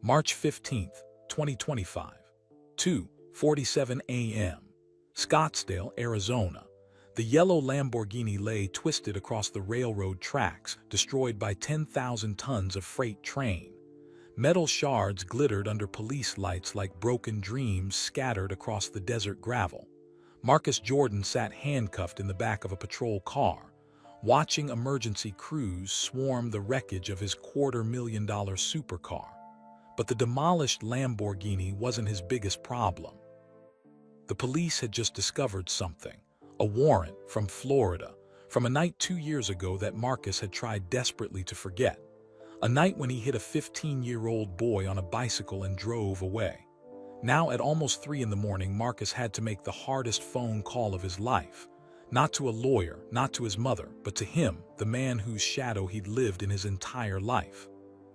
March 15th, 2025, 2:47 a.m. Scottsdale, Arizona. The yellow Lamborghini lay twisted across the railroad tracks, destroyed by 10,000 tons of freight train. Metal shards glittered under police lights like broken dreams scattered across the desert gravel. Marcus Jordan sat handcuffed in the back of a patrol car, watching emergency crews swarm the wreckage of his $250,000 supercar. But the demolished Lamborghini wasn't his biggest problem. The police had just discovered something, a warrant from Florida, from a night 2 years ago that Marcus had tried desperately to forget. A night when he hit a 15-year-old boy on a bicycle and drove away. Now at almost 3 in the morning, Marcus had to make the hardest phone call of his life. Not to a lawyer, not to his mother, but to him, the man whose shadow he'd lived in his entire life.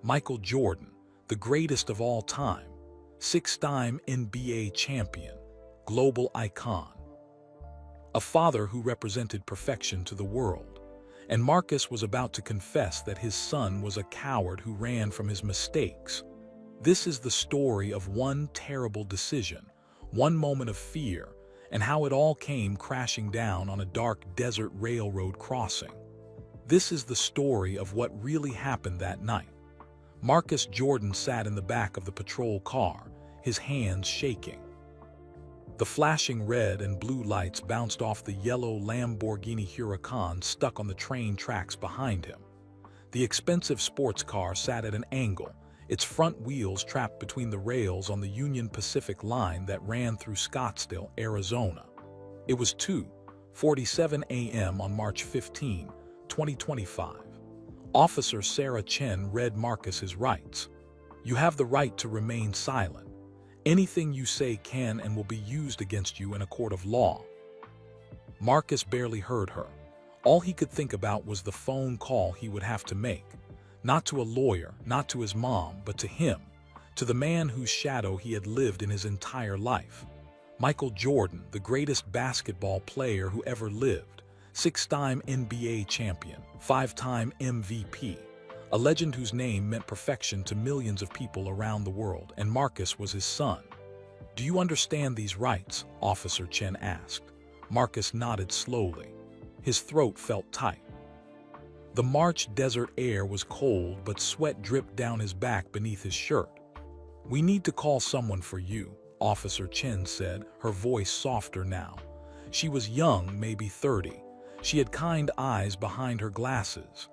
Michael Jordan, the greatest of all time, 6-time NBA champion, global icon. A father who represented perfection to the world. And Marcus was about to confess that his son was a coward who ran from his mistakes. This is the story of one terrible decision, one moment of fear, and how it all came crashing down on a dark desert railroad crossing. This is the story of what really happened that night. Marcus Jordan sat in the back of the patrol car, his hands shaking. The flashing red and blue lights bounced off the yellow Lamborghini Huracan stuck on the train tracks behind him. The expensive sports car sat at an angle, its front wheels trapped between the rails on the Union Pacific line that ran through Scottsdale, Arizona. It was 2:47 a.m. on March 15, 2025. Officer Sarah Chen read Marcus's rights. You have the right to remain silent. Anything you say can and will be used against you in a court of law. Marcus barely heard her. All he could think about was the phone call he would have to make. Not to a lawyer, not to his mom, but to him, to the man whose shadow he had lived in his entire life. Michael Jordan, the greatest basketball player who ever lived, 6-time NBA champion, 5-time MVP, a legend whose name meant perfection to millions of people around the world, and Marcus was his son. Do you understand these rights? Officer Chen asked. Marcus nodded slowly. His throat felt tight. The March desert air was cold, but sweat dripped down his back beneath his shirt. We need to call someone for you, Officer Chen said, her voice softer now. She was young, maybe 30. She had kind eyes behind her glasses.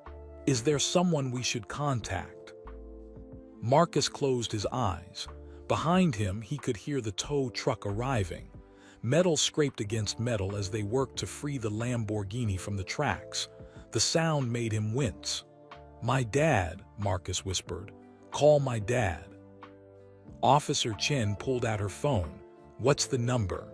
Is there someone we should contact? Marcus closed his eyes. Behind him, he could hear the tow truck arriving. Metal scraped against metal as they worked to free the Lamborghini from the tracks. The sound made him wince. My dad, Marcus whispered. Call my dad. Officer Chen pulled out her phone. What's the number?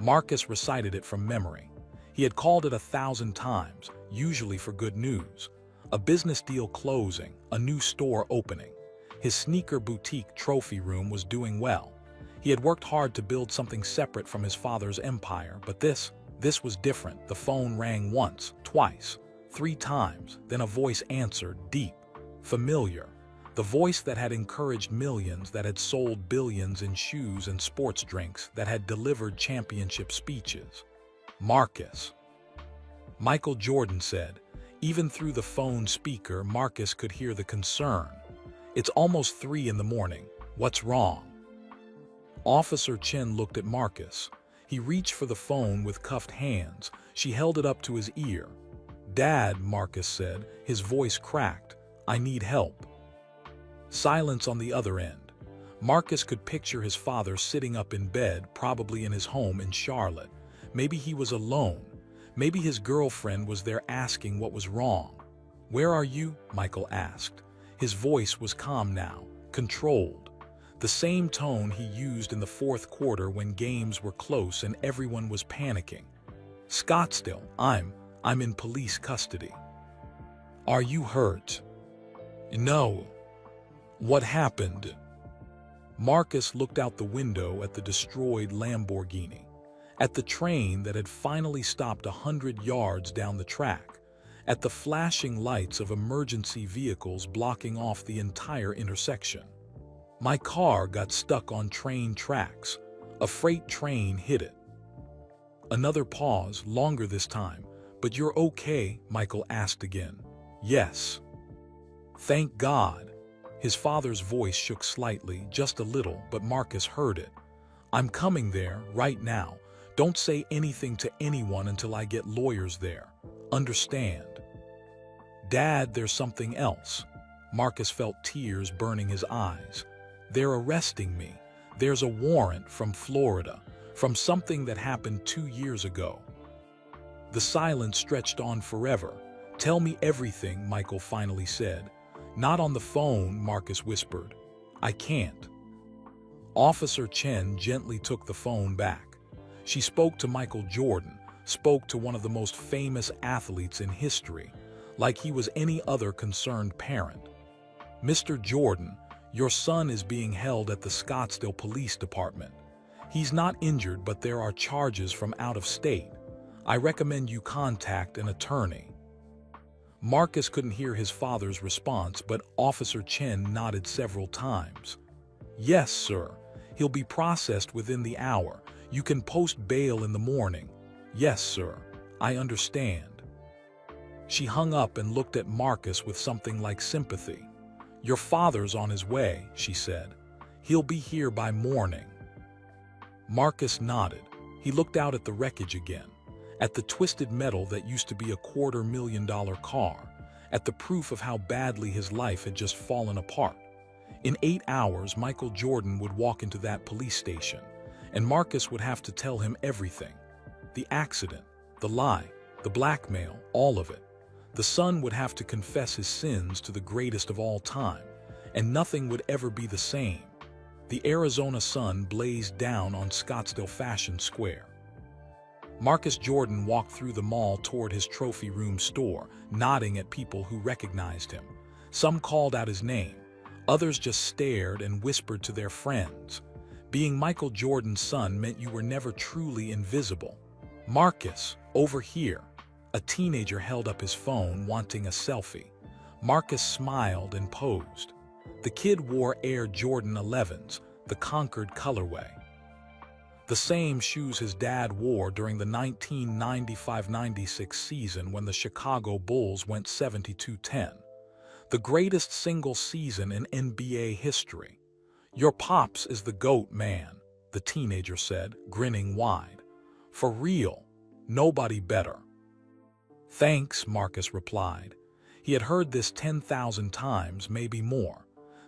Marcus recited it from memory. He had called it 1,000 times, usually for good news. A business deal closing, a new store opening. His sneaker boutique trophy room was doing well. He had worked hard to build something separate from his father's empire, but this was different. The phone rang once, twice, 3 times, then a voice answered, deep, familiar. The voice that had encouraged millions, that had sold billions in shoes and sports drinks, that had delivered championship speeches. Marcus. Michael Jordan said. Even through the phone speaker, Marcus could hear the concern. It's almost 3 in the morning. What's wrong? Officer Chen looked at Marcus. He reached for the phone with cuffed hands. She held it up to his ear. Dad, Marcus said, his voice cracked. I need help. Silence on the other end. Marcus could picture his father sitting up in bed, probably in his home in Charlotte. Maybe he was alone. Maybe his girlfriend was there asking what was wrong. Where are you? Michael asked. His voice was calm now, controlled. The same tone he used in the fourth quarter when games were close and everyone was panicking. Scottsdale, I'm in police custody. Are you hurt? No. What happened? Marcus looked out the window at the destroyed Lamborghini, at the train that had finally stopped 100 yards down the track, at the flashing lights of emergency vehicles blocking off the entire intersection. My car got stuck on train tracks. A freight train hit it. Another pause, longer this time. But you're okay? Michael asked again. Yes. Thank God. His father's voice shook slightly, just a little, but Marcus heard it. I'm coming there, right now. Don't say anything to anyone until I get lawyers there. Understand? Dad, there's something else. Marcus felt tears burning his eyes. They're arresting me. There's a warrant from Florida, from something that happened 2 years ago. The silence stretched on forever. Tell me everything, Michael finally said. Not on the phone, Marcus whispered. I can't. Officer Chen gently took the phone back. She spoke to Michael Jordan, spoke to one of the most famous athletes in history, like he was any other concerned parent. Mr. Jordan, your son is being held at the Scottsdale Police Department. He's not injured, but there are charges from out of state. I recommend you contact an attorney. Marcus couldn't hear his father's response, but Officer Chen nodded several times. Yes, sir. He'll be processed within the hour. You can post bail in the morning. Yes, sir. I understand. She hung up and looked at Marcus with something like sympathy. Your father's on his way, she said. He'll be here by morning. Marcus nodded. He looked out at the wreckage again, at the twisted metal that used to be a $250,000 car, at the proof of how badly his life had just fallen apart. In 8 hours, Michael Jordan would walk into that police station, and Marcus would have to tell him everything. The accident, the lie, the blackmail, all of it. The son would have to confess his sins to the greatest of all time, and nothing would ever be the same. The Arizona sun blazed down on Scottsdale Fashion Square. Marcus Jordan walked through the mall toward his trophy room store, nodding at people who recognized him. Some called out his name. Others just stared and whispered to their friends. Being Michael Jordan's son meant you were never truly invisible. Marcus, over here. A teenager held up his phone, wanting a selfie. Marcus smiled and posed. The kid wore Air Jordan 11s, the Concord colorway. The same shoes his dad wore during the 1995-96 season when the Chicago Bulls went 72-10. The greatest single season in NBA history. Your pops is the GOAT, man, the teenager said, grinning wide. For real, nobody better. Thanks, Marcus replied. He had heard this 10,000 times, maybe more.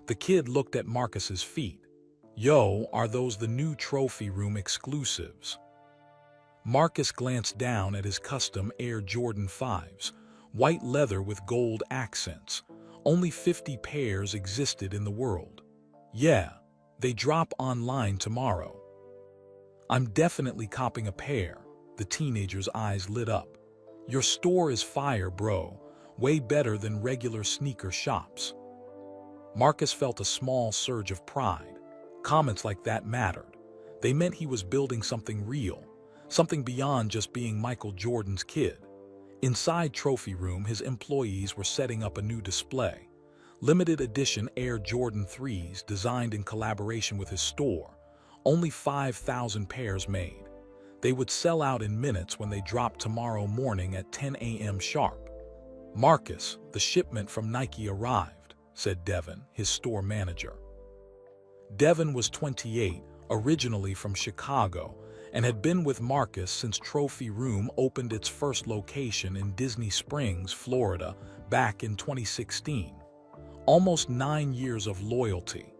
The kid looked at Marcus's feet. Yo, are those the new trophy room exclusives? Marcus glanced down at his custom Air Jordan 5s, white leather with gold accents. Only 50 pairs existed in the world. Yeah, they drop online tomorrow. I'm definitely copping a pair. The teenager's eyes lit up. Your store is fire, bro. Way better than regular sneaker shops. Marcus felt a small surge of pride. Comments like that mattered. They meant he was building something real, something beyond just being Michael Jordan's kid. Inside Trophy Room, his employees were setting up a new display. Limited edition Air Jordan 3s designed in collaboration with his store. Only 5,000 pairs made. They would sell out in minutes when they dropped tomorrow morning at 10 a.m. sharp. Marcus, the shipment from Nike arrived, said Devin, his store manager. Devin was 28, originally from Chicago, and had been with Marcus since Trophy Room opened its first location in Disney Springs, Florida, back in 2016. Almost 9 years of loyalty.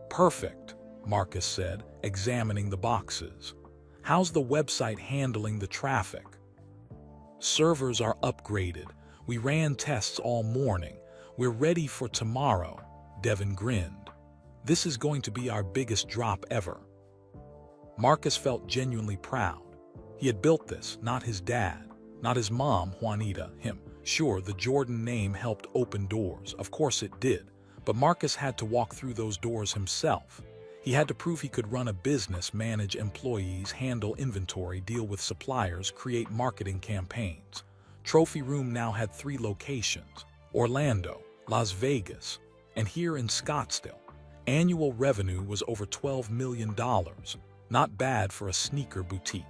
Perfect, Marcus said, examining the boxes. How's the website handling the traffic? Servers are upgraded. We ran tests all morning. We're ready for tomorrow, Devin grinned. This is going to be our biggest drop ever. Marcus felt genuinely proud. He had built this, not his dad, not his mom, Juanita, him. Sure, the Jordan name helped open doors, of course it did, but Marcus had to walk through those doors himself. He had to prove he could run a business, manage employees, handle inventory, deal with suppliers, create marketing campaigns. Trophy Room now had 3 locations, Orlando, Las Vegas, and here in Scottsdale. Annual revenue was over $12 million, not bad for a sneaker boutique.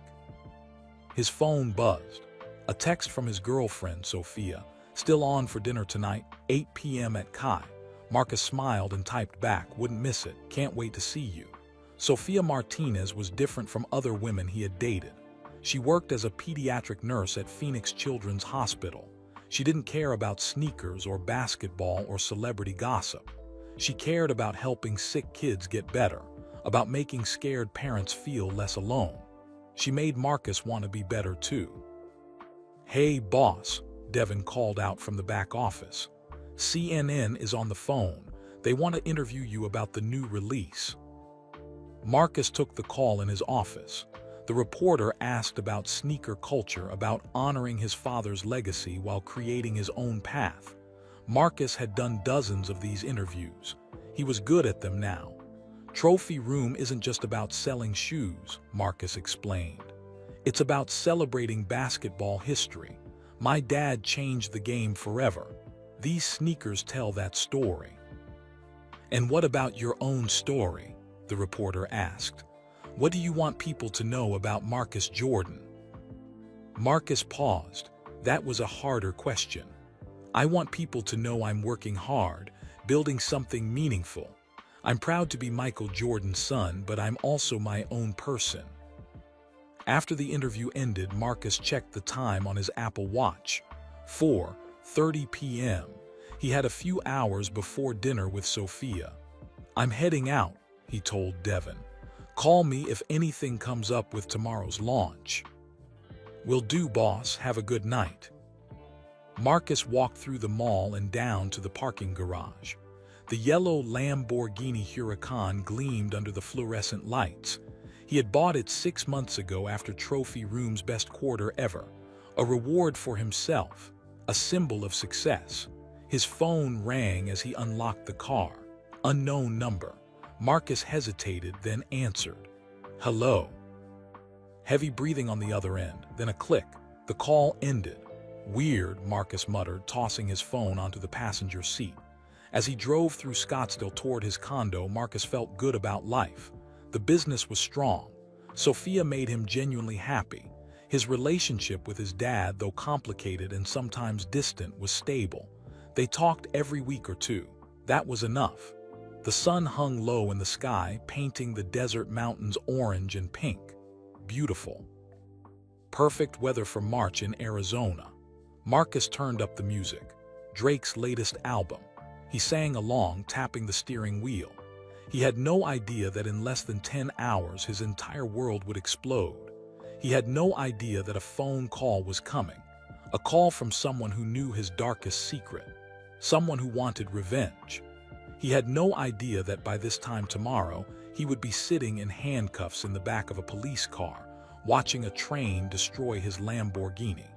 His phone buzzed. A text from his girlfriend, Sophia. Still on for dinner tonight, 8 p.m. at Kai. Marcus smiled and typed back, wouldn't miss it, can't wait to see you. Sophia Martinez was different from other women he had dated. She worked as a pediatric nurse at Phoenix Children's Hospital. She didn't care about sneakers or basketball or celebrity gossip. She cared about helping sick kids get better, about making scared parents feel less alone. She made Marcus want to be better too. "Hey, boss," Devin called out from the back office. "CNN is on the phone. They want to interview you about the new release." Marcus took the call in his office. The reporter asked about sneaker culture, about honoring his father's legacy while creating his own path. Marcus had done dozens of these interviews. He was good at them now. "Trophy Room isn't just about selling shoes," Marcus explained. "It's about celebrating basketball history. My dad changed the game forever. These sneakers tell that story." "And what about your own story?" the reporter asked. "What do you want people to know about Marcus Jordan?" Marcus paused. That was a harder question. "I want people to know I'm working hard, building something meaningful. I'm proud to be Michael Jordan's son, but I'm also my own person." After the interview ended, Marcus checked the time on his Apple Watch. 4:30 p.m. He had a few hours before dinner with Sophia. "I'm heading out," he told Devin. "Call me if anything comes up with tomorrow's launch." "Will do, boss. Have a good night." Marcus walked through the mall and down to the parking garage. The yellow Lamborghini Huracan gleamed under the fluorescent lights. He had bought it 6 months ago after Trophy Room's best quarter ever, a reward for himself, a symbol of success. His phone rang as he unlocked the car. Unknown number. Marcus hesitated, then answered. "Hello." Heavy breathing on the other end, then a click. The call ended. "Weird," Marcus muttered, tossing his phone onto the passenger seat. As he drove through Scottsdale toward his condo, Marcus felt good about life. The business was strong. Sophia made him genuinely happy. His relationship with his dad, though complicated and sometimes distant, was stable. They talked every week or two. That was enough. The sun hung low in the sky, painting the desert mountains orange and pink. Beautiful. Perfect weather for March in Arizona. Marcus turned up the music. Drake's latest album. He sang along, tapping the steering wheel. He had no idea that in less than 10 hours his entire world would explode. He had no idea that a phone call was coming. A call from someone who knew his darkest secret. Someone who wanted revenge. He had no idea that by this time tomorrow, he would be sitting in handcuffs in the back of a police car, watching a train destroy his Lamborghini.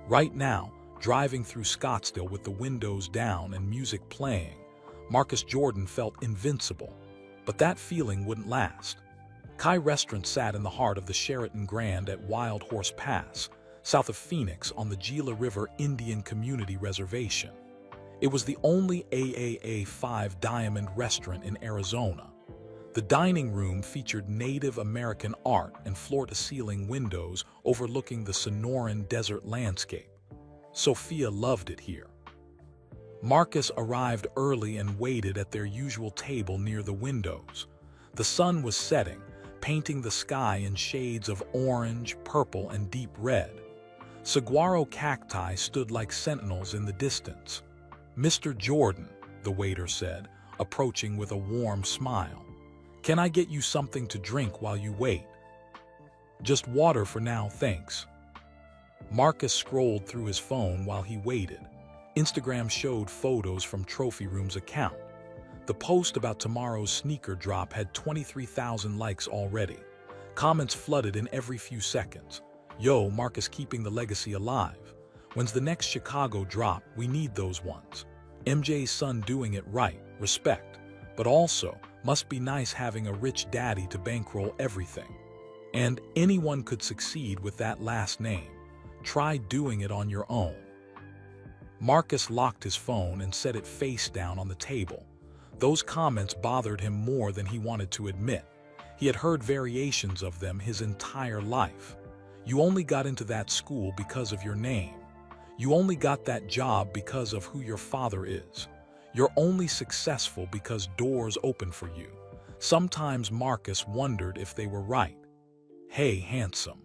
Right now, driving through Scottsdale with the windows down and music playing, Marcus Jordan felt invincible. But that feeling wouldn't last. Kai Restaurant sat in the heart of the Sheraton Grand at Wild Horse Pass, south of Phoenix on the Gila River Indian Community Reservation. It was the only AAA 5 Diamond restaurant in Arizona. The dining room featured Native American art and floor-to-ceiling windows overlooking the Sonoran desert landscape. Sophia loved it here. Marcus arrived early and waited at their usual table near the windows. The sun was setting, painting the sky in shades of orange, purple, and deep red. Saguaro cacti stood like sentinels in the distance. "Mr. Jordan," the waiter said, approaching with a warm smile. "Can I get you something to drink while you wait?" "Just water for now, thanks." Marcus scrolled through his phone while he waited. Instagram showed photos from Trophy Room's account. The post about tomorrow's sneaker drop had 23,000 likes already. Comments flooded in every few seconds. "Yo, Marcus keeping the legacy alive. When's the next Chicago drop? We need those ones. MJ's son doing it right. Respect. But also, must be nice having a rich daddy to bankroll everything. And anyone could succeed with that last name. Try doing it on your own." Marcus locked his phone and set it face down on the table. Those comments bothered him more than he wanted to admit. He had heard variations of them his entire life. You only got into that school because of your name. You only got that job because of who your father is. You're only successful because doors open for you. Sometimes Marcus wondered if they were right. Hey, handsome.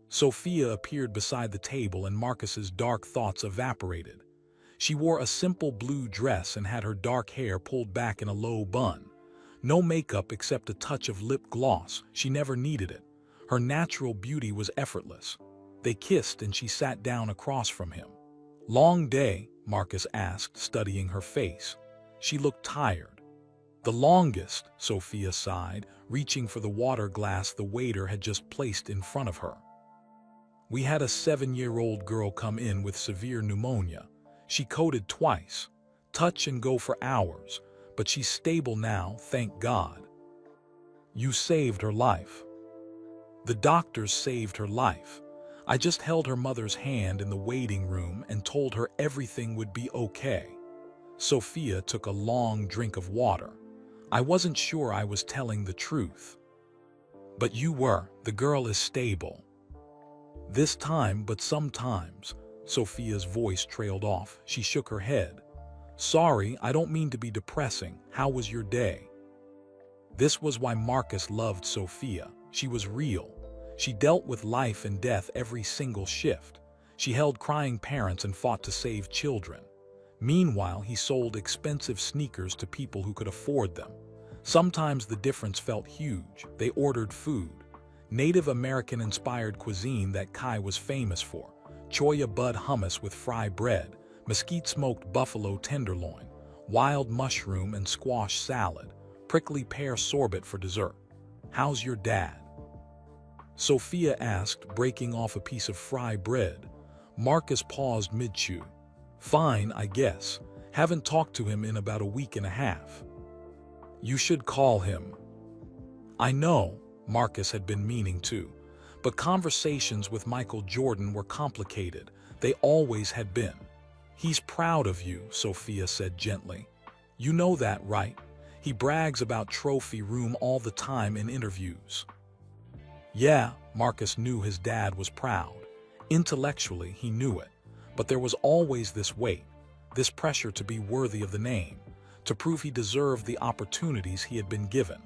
Sophia appeared beside the table and Marcus's dark thoughts evaporated. She wore a simple blue dress and had her dark hair pulled back in a low bun. No makeup except a touch of lip gloss. She never needed it. Her natural beauty was effortless. They kissed and she sat down across from him. Long day? Marcus asked, studying her face. She looked tired. The longest, Sophia sighed, reaching for the water glass the waiter had just placed in front of her. We had a 7-year-old girl come in with severe pneumonia. She coded twice. Touch and go for hours, but she's stable now, thank God. You saved her life. The doctors saved her life. I just held her mother's hand in the waiting room and told her everything would be okay. Sophia took a long drink of water. I wasn't sure I was telling the truth. But you were. The girl is stable. This time, but sometimes. Sophia's voice trailed off. She shook her head. Sorry, I don't mean to be depressing. How was your day? This was why Marcus loved Sophia. She was real. She dealt with life and death every single shift. She held crying parents and fought to save children. Meanwhile, he sold expensive sneakers to people who could afford them. Sometimes the difference felt huge. They ordered food. Native American-inspired cuisine that Kai was famous for. Choya bud hummus with fry bread, mesquite-smoked buffalo tenderloin, wild mushroom and squash salad, prickly pear sorbet for dessert. How's your dad? Sophia asked, breaking off a piece of fry bread. Marcus paused mid-chew. Fine, I guess. Haven't talked to him in about a week and a half. You should call him. I know, Marcus had been meaning to, but conversations with Michael Jordan were complicated. They always had been. He's proud of you, Sophia said gently. You know that, right? He brags about Trophy Room all the time in interviews. Yeah, Marcus knew his dad was proud. Intellectually, he knew it. But there was always this weight, this pressure to be worthy of the name, to prove he deserved the opportunities he had been given.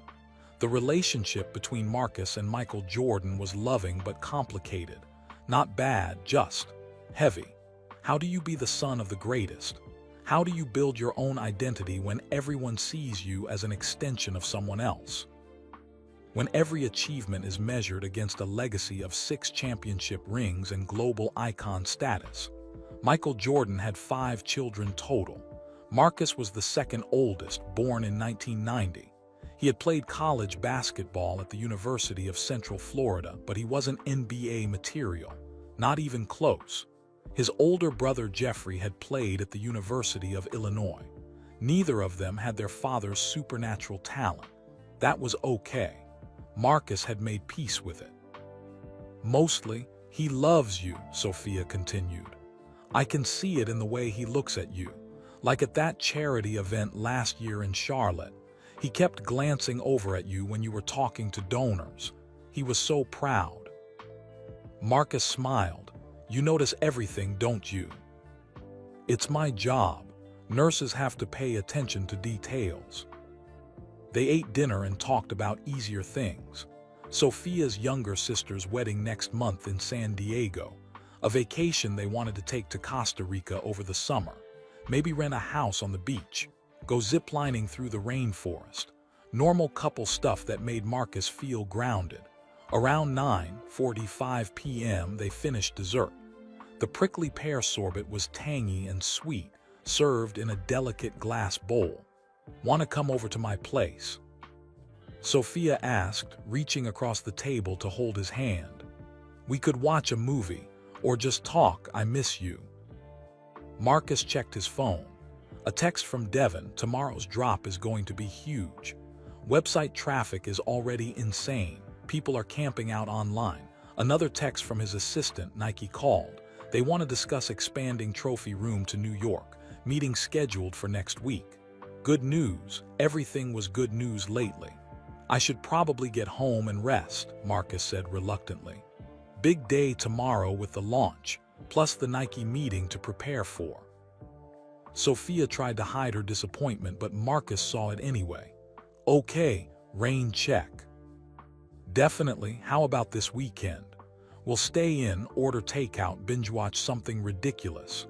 The relationship between Marcus and Michael Jordan was loving but complicated. Not bad, just heavy. How do you be the son of the greatest? How do you build your own identity when everyone sees you as an extension of someone else? When every achievement is measured against a legacy of 6 championship rings and global icon status. Michael Jordan had 5 children total. Marcus was the second oldest, born in 1990. He had played college basketball at the University of Central Florida, but he wasn't NBA material, not even close. His older brother Jeffrey had played at the University of Illinois. Neither of them had their father's supernatural talent. That was okay. Marcus had made peace with it. Mostly, he loves you, Sophia continued. I can see it in the way he looks at you. Like at that charity event last year in Charlotte. He kept glancing over at you when you were talking to donors. He was so proud. Marcus smiled. You notice everything, don't you? It's my job. Nurses have to pay attention to details. They ate dinner and talked about easier things. Sophia's younger sister's wedding next month in San Diego. A vacation they wanted to take to Costa Rica over the summer. Maybe rent a house on the beach. Go ziplining through the rainforest. Normal couple stuff that made Marcus feel grounded. Around 9:45 p.m. they finished dessert. The prickly pear sorbet was tangy and sweet, served in a delicate glass bowl. Want to come over to my place? Sophia asked, reaching across the table to hold his hand. We could watch a movie, or just talk. I miss you. Marcus checked his phone. A text from Devin, tomorrow's drop is going to be huge. Website traffic is already insane. People are camping out online. Another text from his assistant, Nike called. They want to discuss expanding Trophy Room to New York. Meeting scheduled for next week. Good news. Everything was good news lately. I should probably get home and rest, Marcus said reluctantly. Big day tomorrow with the launch, plus the Nike meeting to prepare for. Sophia tried to hide her disappointment, but Marcus saw it anyway. Okay, rain check. Definitely, how about this weekend? We'll stay in, order takeout, binge-watch something ridiculous.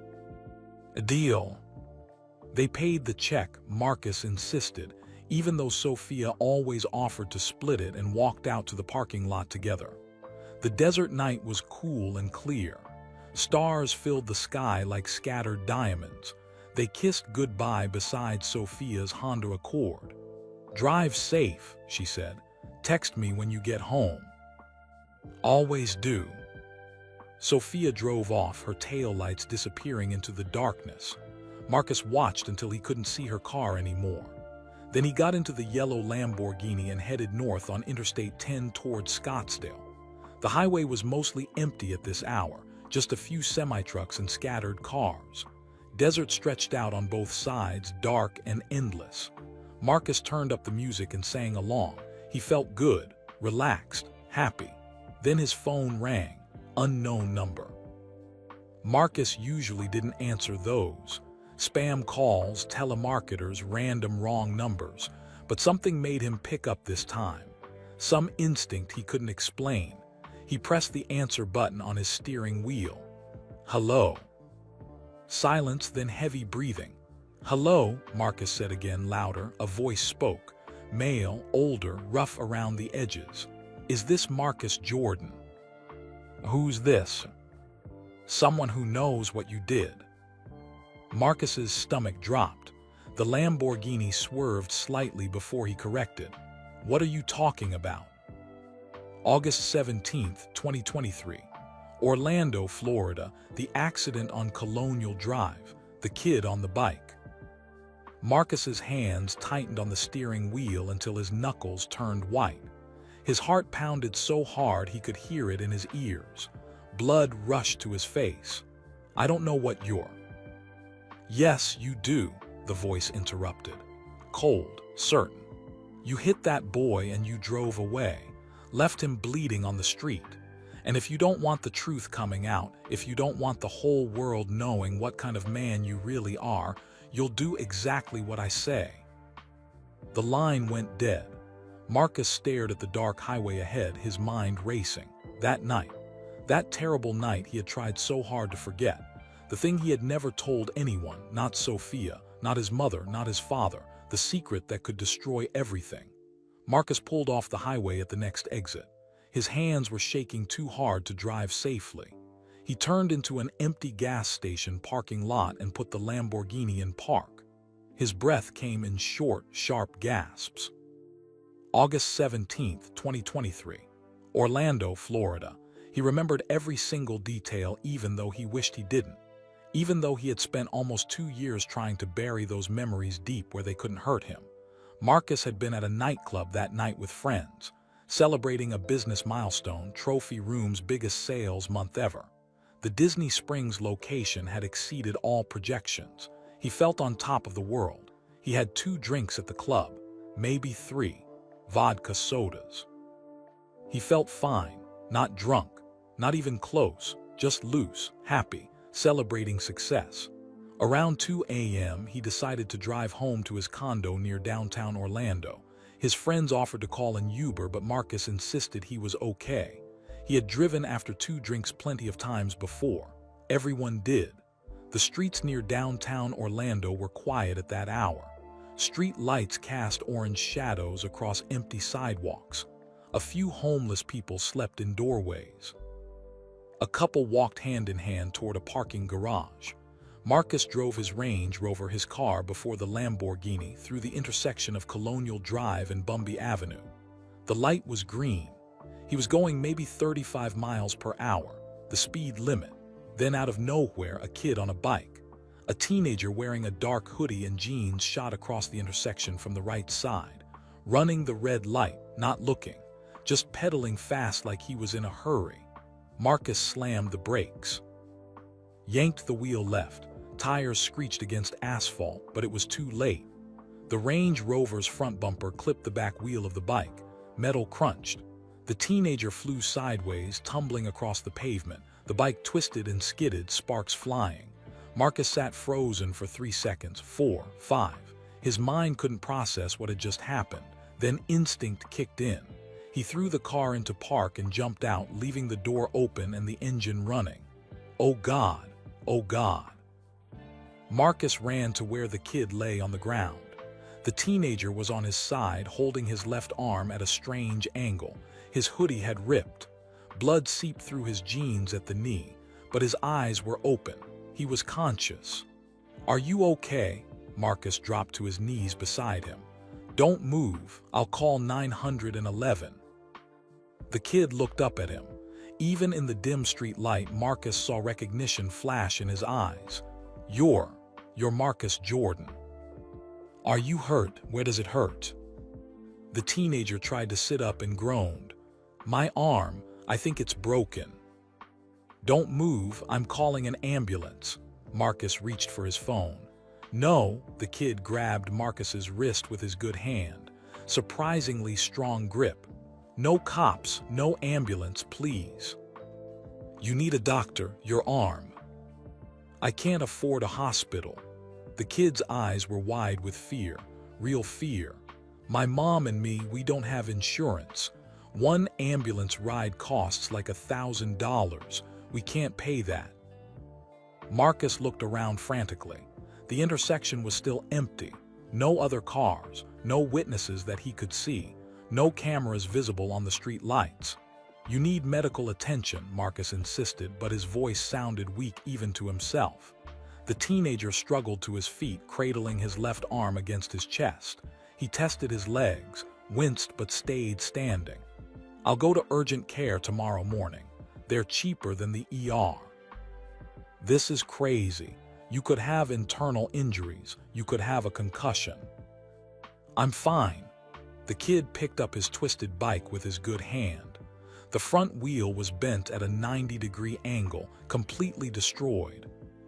A deal. They paid the check, Marcus insisted, even though Sophia always offered to split it, and walked out to the parking lot together. The desert night was cool and clear. Stars filled the sky like scattered diamonds. They kissed goodbye beside Sophia's Honda Accord. Drive safe, she said. Text me when you get home. Always do. Sophia drove off, her taillights disappearing into the darkness. Marcus watched until he couldn't see her car anymore. Then he got into the yellow Lamborghini and headed north on Interstate 10 toward Scottsdale. The highway was mostly empty at this hour, just a few semi-trucks and scattered cars. Desert stretched out on both sides, dark and endless. Marcus turned up the music and sang along. He felt good, relaxed, happy. Then his phone rang. Unknown number. Marcus usually didn't answer those. Spam calls, telemarketers, random wrong numbers. But something made him pick up this time. Some instinct he couldn't explain. He pressed the answer button on his steering wheel. Hello. Silence, then heavy breathing. Hello, Marcus said again, louder. A voice spoke. Male, older, rough around the edges. Is this Marcus Jordan? Who's this? Someone who knows what you did. Marcus's stomach dropped. The Lamborghini swerved slightly before he corrected. What are you talking about? August 17, 2023. Orlando, Florida, the accident on Colonial Drive, the kid on the bike. Marcus's hands tightened on the steering wheel until his knuckles turned white. His heart pounded so hard he could hear it in his ears. Blood rushed to his face. I don't know what you're. Yes, you do, the voice interrupted. Cold, certain. You hit that boy and you drove away, left him bleeding on the street. And if you don't want the truth coming out, if you don't want the whole world knowing what kind of man you really are, you'll do exactly what I say. The line went dead. Marcus stared at the dark highway ahead, his mind racing. That night, that terrible night he had tried so hard to forget. The thing he had never told anyone, not Sophia, not his mother, not his father, the secret that could destroy everything. Marcus pulled off the highway at the next exit. His hands were shaking too hard to drive safely. He turned into an empty gas station parking lot and put the Lamborghini in park. His breath came in short, sharp gasps. August 17, 2023. Orlando, Florida. He remembered every single detail, even though he wished he didn't. Even though he had spent almost 2 years trying to bury those memories deep where they couldn't hurt him. Marcus had been at a nightclub that night with friends, celebrating a business milestone, Trophy Room's biggest sales month ever. The Disney Springs location had exceeded all projections. He felt on top of the world. He had 2 drinks at the club, maybe 3, vodka sodas. He felt fine, not drunk, not even close, just loose, happy, celebrating success. Around 2 a.m., he decided to drive home to his condo near downtown Orlando. His friends offered to call an Uber, but Marcus insisted he was okay. He had driven after 2 drinks plenty of times before. Everyone did. The streets near downtown Orlando were quiet at that hour. Street lights cast orange shadows across empty sidewalks. A few homeless people slept in doorways. A couple walked hand in hand toward a parking garage. Marcus drove his Range Rover, his car, before the Lamborghini through the intersection of Colonial Drive and Bumby Avenue. The light was green. He was going maybe 35 miles per hour, the speed limit. Then out of nowhere, a kid on a bike. A teenager wearing a dark hoodie and jeans shot across the intersection from the right side, running the red light, not looking, just pedaling fast like he was in a hurry. Marcus slammed the brakes, yanked the wheel left. Tires screeched against asphalt, but it was too late. The Range Rover's front bumper clipped the back wheel of the bike. Metal crunched. The teenager flew sideways, tumbling across the pavement. The bike twisted and skidded, sparks flying. Marcus sat frozen for 3 seconds, 4, 5. His mind couldn't process what had just happened. Then instinct kicked in. He threw the car into park and jumped out, leaving the door open and the engine running. Oh God! Oh God! Marcus ran to where the kid lay on the ground. The teenager was on his side, holding his left arm at a strange angle. His hoodie had ripped. Blood seeped through his jeans at the knee, but his eyes were open. He was conscious. "Are you okay?" Marcus dropped to his knees beside him. "Don't move. I'll call 911. The kid looked up at him. Even in the dim street light, Marcus saw recognition flash in his eyes. You're Marcus Jordan. Are you hurt? Where does it hurt?" The teenager tried to sit up and groaned. "My arm, I think it's broken." "Don't move, I'm calling an ambulance." Marcus reached for his phone. "No," the kid grabbed Marcus's wrist with his good hand. Surprisingly strong grip. "No cops, no ambulance, please. You need a doctor, your arm." "I can't afford a hospital." The kid's eyes were wide with fear, real fear. "My mom and me, we don't have insurance. One ambulance ride costs like $1,000. We can't pay that." Marcus looked around frantically. The intersection was still empty. No other cars, no witnesses that he could see, no cameras visible on the street lights. "You need medical attention," Marcus insisted, but his voice sounded weak even to himself. The teenager struggled to his feet, cradling his left arm against his chest. He tested his legs, winced but stayed standing. "I'll go to urgent care tomorrow morning. They're cheaper than the ER." "This is crazy. You could have internal injuries. You could have a concussion." "I'm fine." The kid picked up his twisted bike with his good hand. The front wheel was bent at a 90-degree angle, completely destroyed.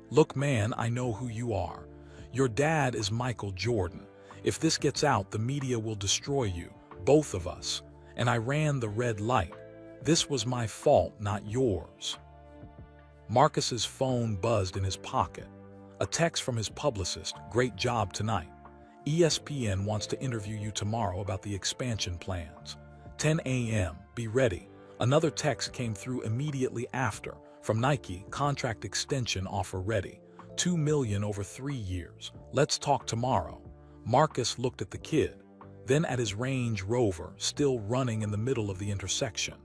"Look, man, I know who you are. Your dad is Michael Jordan. If this gets out, the media will destroy you, both of us. And I ran the red light. This was my fault, not yours." Marcus's phone buzzed in his pocket. A text from his publicist. "Great job tonight. ESPN wants to interview you tomorrow about the expansion plans. 10 a.m. Be ready." Another text came through immediately after. From Nike, contract extension offer ready. $2 million over 3 years. Let's talk tomorrow. Marcus looked at the kid, then at his Range Rover, still running in the middle of the intersection.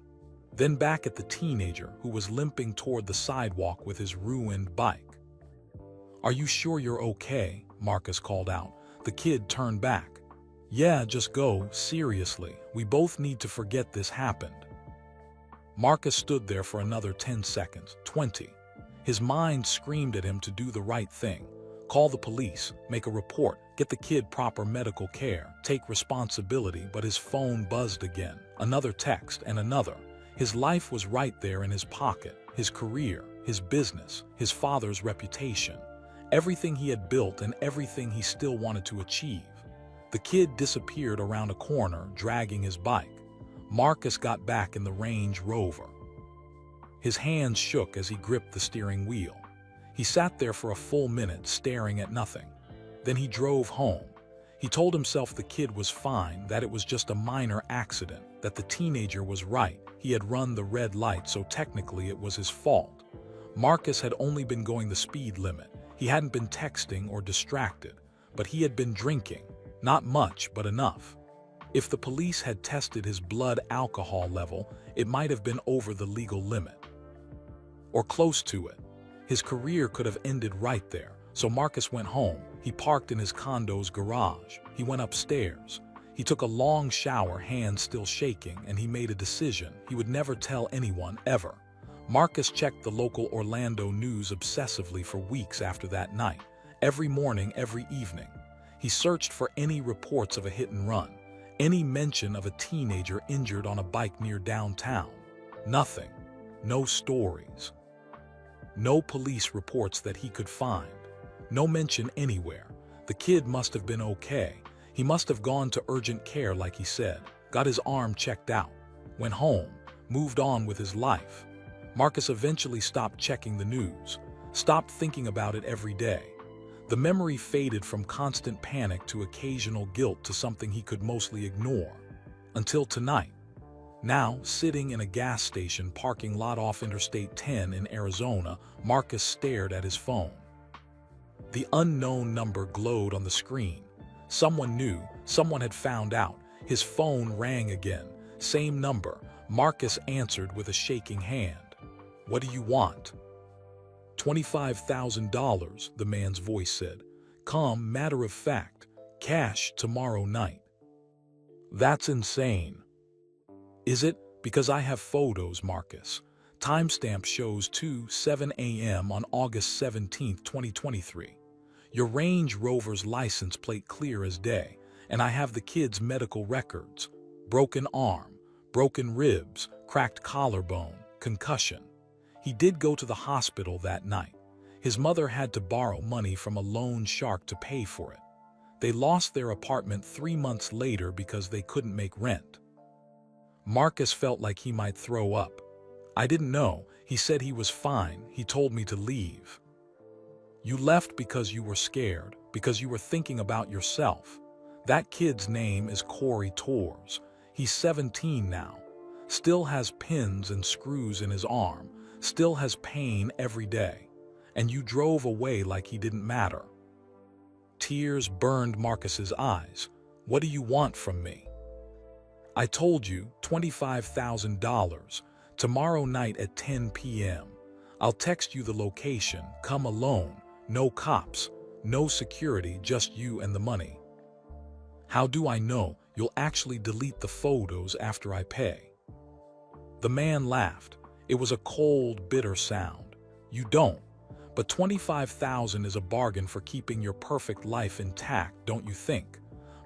Then back at the teenager, who was limping toward the sidewalk with his ruined bike. "Are you sure you're okay?" Marcus called out. The kid turned back. "Yeah, just go, seriously. We both need to forget this happened." Marcus stood there for another 10 seconds, 20. His mind screamed at him to do the right thing. Call the police, make a report, get the kid proper medical care, take responsibility, but his phone buzzed again. Another text and another. His life was right there in his pocket, his career, his business, his father's reputation. Everything he had built and everything he still wanted to achieve. The kid disappeared around a corner, dragging his bike. Marcus got back in the Range Rover. His hands shook as he gripped the steering wheel. He sat there for a full minute, staring at nothing. Then he drove home. He told himself the kid was fine, that it was just a minor accident, that the teenager was right. He had run the red light, so technically it was his fault. Marcus had only been going the speed limit. He hadn't been texting or distracted, but he had been drinking. Not much, but enough. If the police had tested his blood alcohol level, it might have been over the legal limit. Or close to it. His career could have ended right there. So Marcus went home. He parked in his condo's garage. He went upstairs. He took a long shower, hands still shaking, and he made a decision. He would never tell anyone, ever. Marcus checked the local Orlando news obsessively for weeks after that night. Every morning, every evening. He searched for any reports of a hit and run. Any mention of a teenager injured on a bike near downtown. Nothing. No stories. No police reports that he could find. No mention anywhere. The kid must have been okay. He must have gone to urgent care like he said, got his arm checked out, went home, moved on with his life. Marcus eventually stopped checking the news, stopped thinking about it every day. The memory faded from constant panic to occasional guilt to something he could mostly ignore. Until tonight. Now, sitting in a gas station parking lot off Interstate 10 in Arizona, Marcus stared at his phone. The unknown number glowed on the screen. Someone knew, someone had found out. His phone rang again. Same number. Marcus answered with a shaking hand. "What do you want?" $25,000, the man's voice said. Calm, matter of fact. Cash tomorrow night. That's insane. Is it? Because I have photos, Marcus. Timestamp shows 2:07 a.m. on August 17, 2023. Your Range Rover's license plate clear as day, and I have the kid's medical records. Broken arm, broken ribs, cracked collarbone, concussion. He did go to the hospital that night. His mother had to borrow money from a loan shark to pay for it. They lost their apartment 3 months later because they couldn't make rent. Marcus felt like he might throw up. I didn't know. He said he was fine. He told me to leave. You left because you were scared, because you were thinking about yourself. That kid's name is Corey Torres. He's 17 now. Still has pins and screws in his arm. Still has pain every day. And you drove away like he didn't matter. Tears burned Marcus's eyes. What do you want from me? I told you, $25,000. Tomorrow night at 10 p.m. I'll text you the location. Come alone. No cops. No security, just you and the money. How do I know you'll actually delete the photos after I pay? The man laughed. It was a cold, bitter sound. You don't. But $25,000 is a bargain for keeping your perfect life intact, don't you think?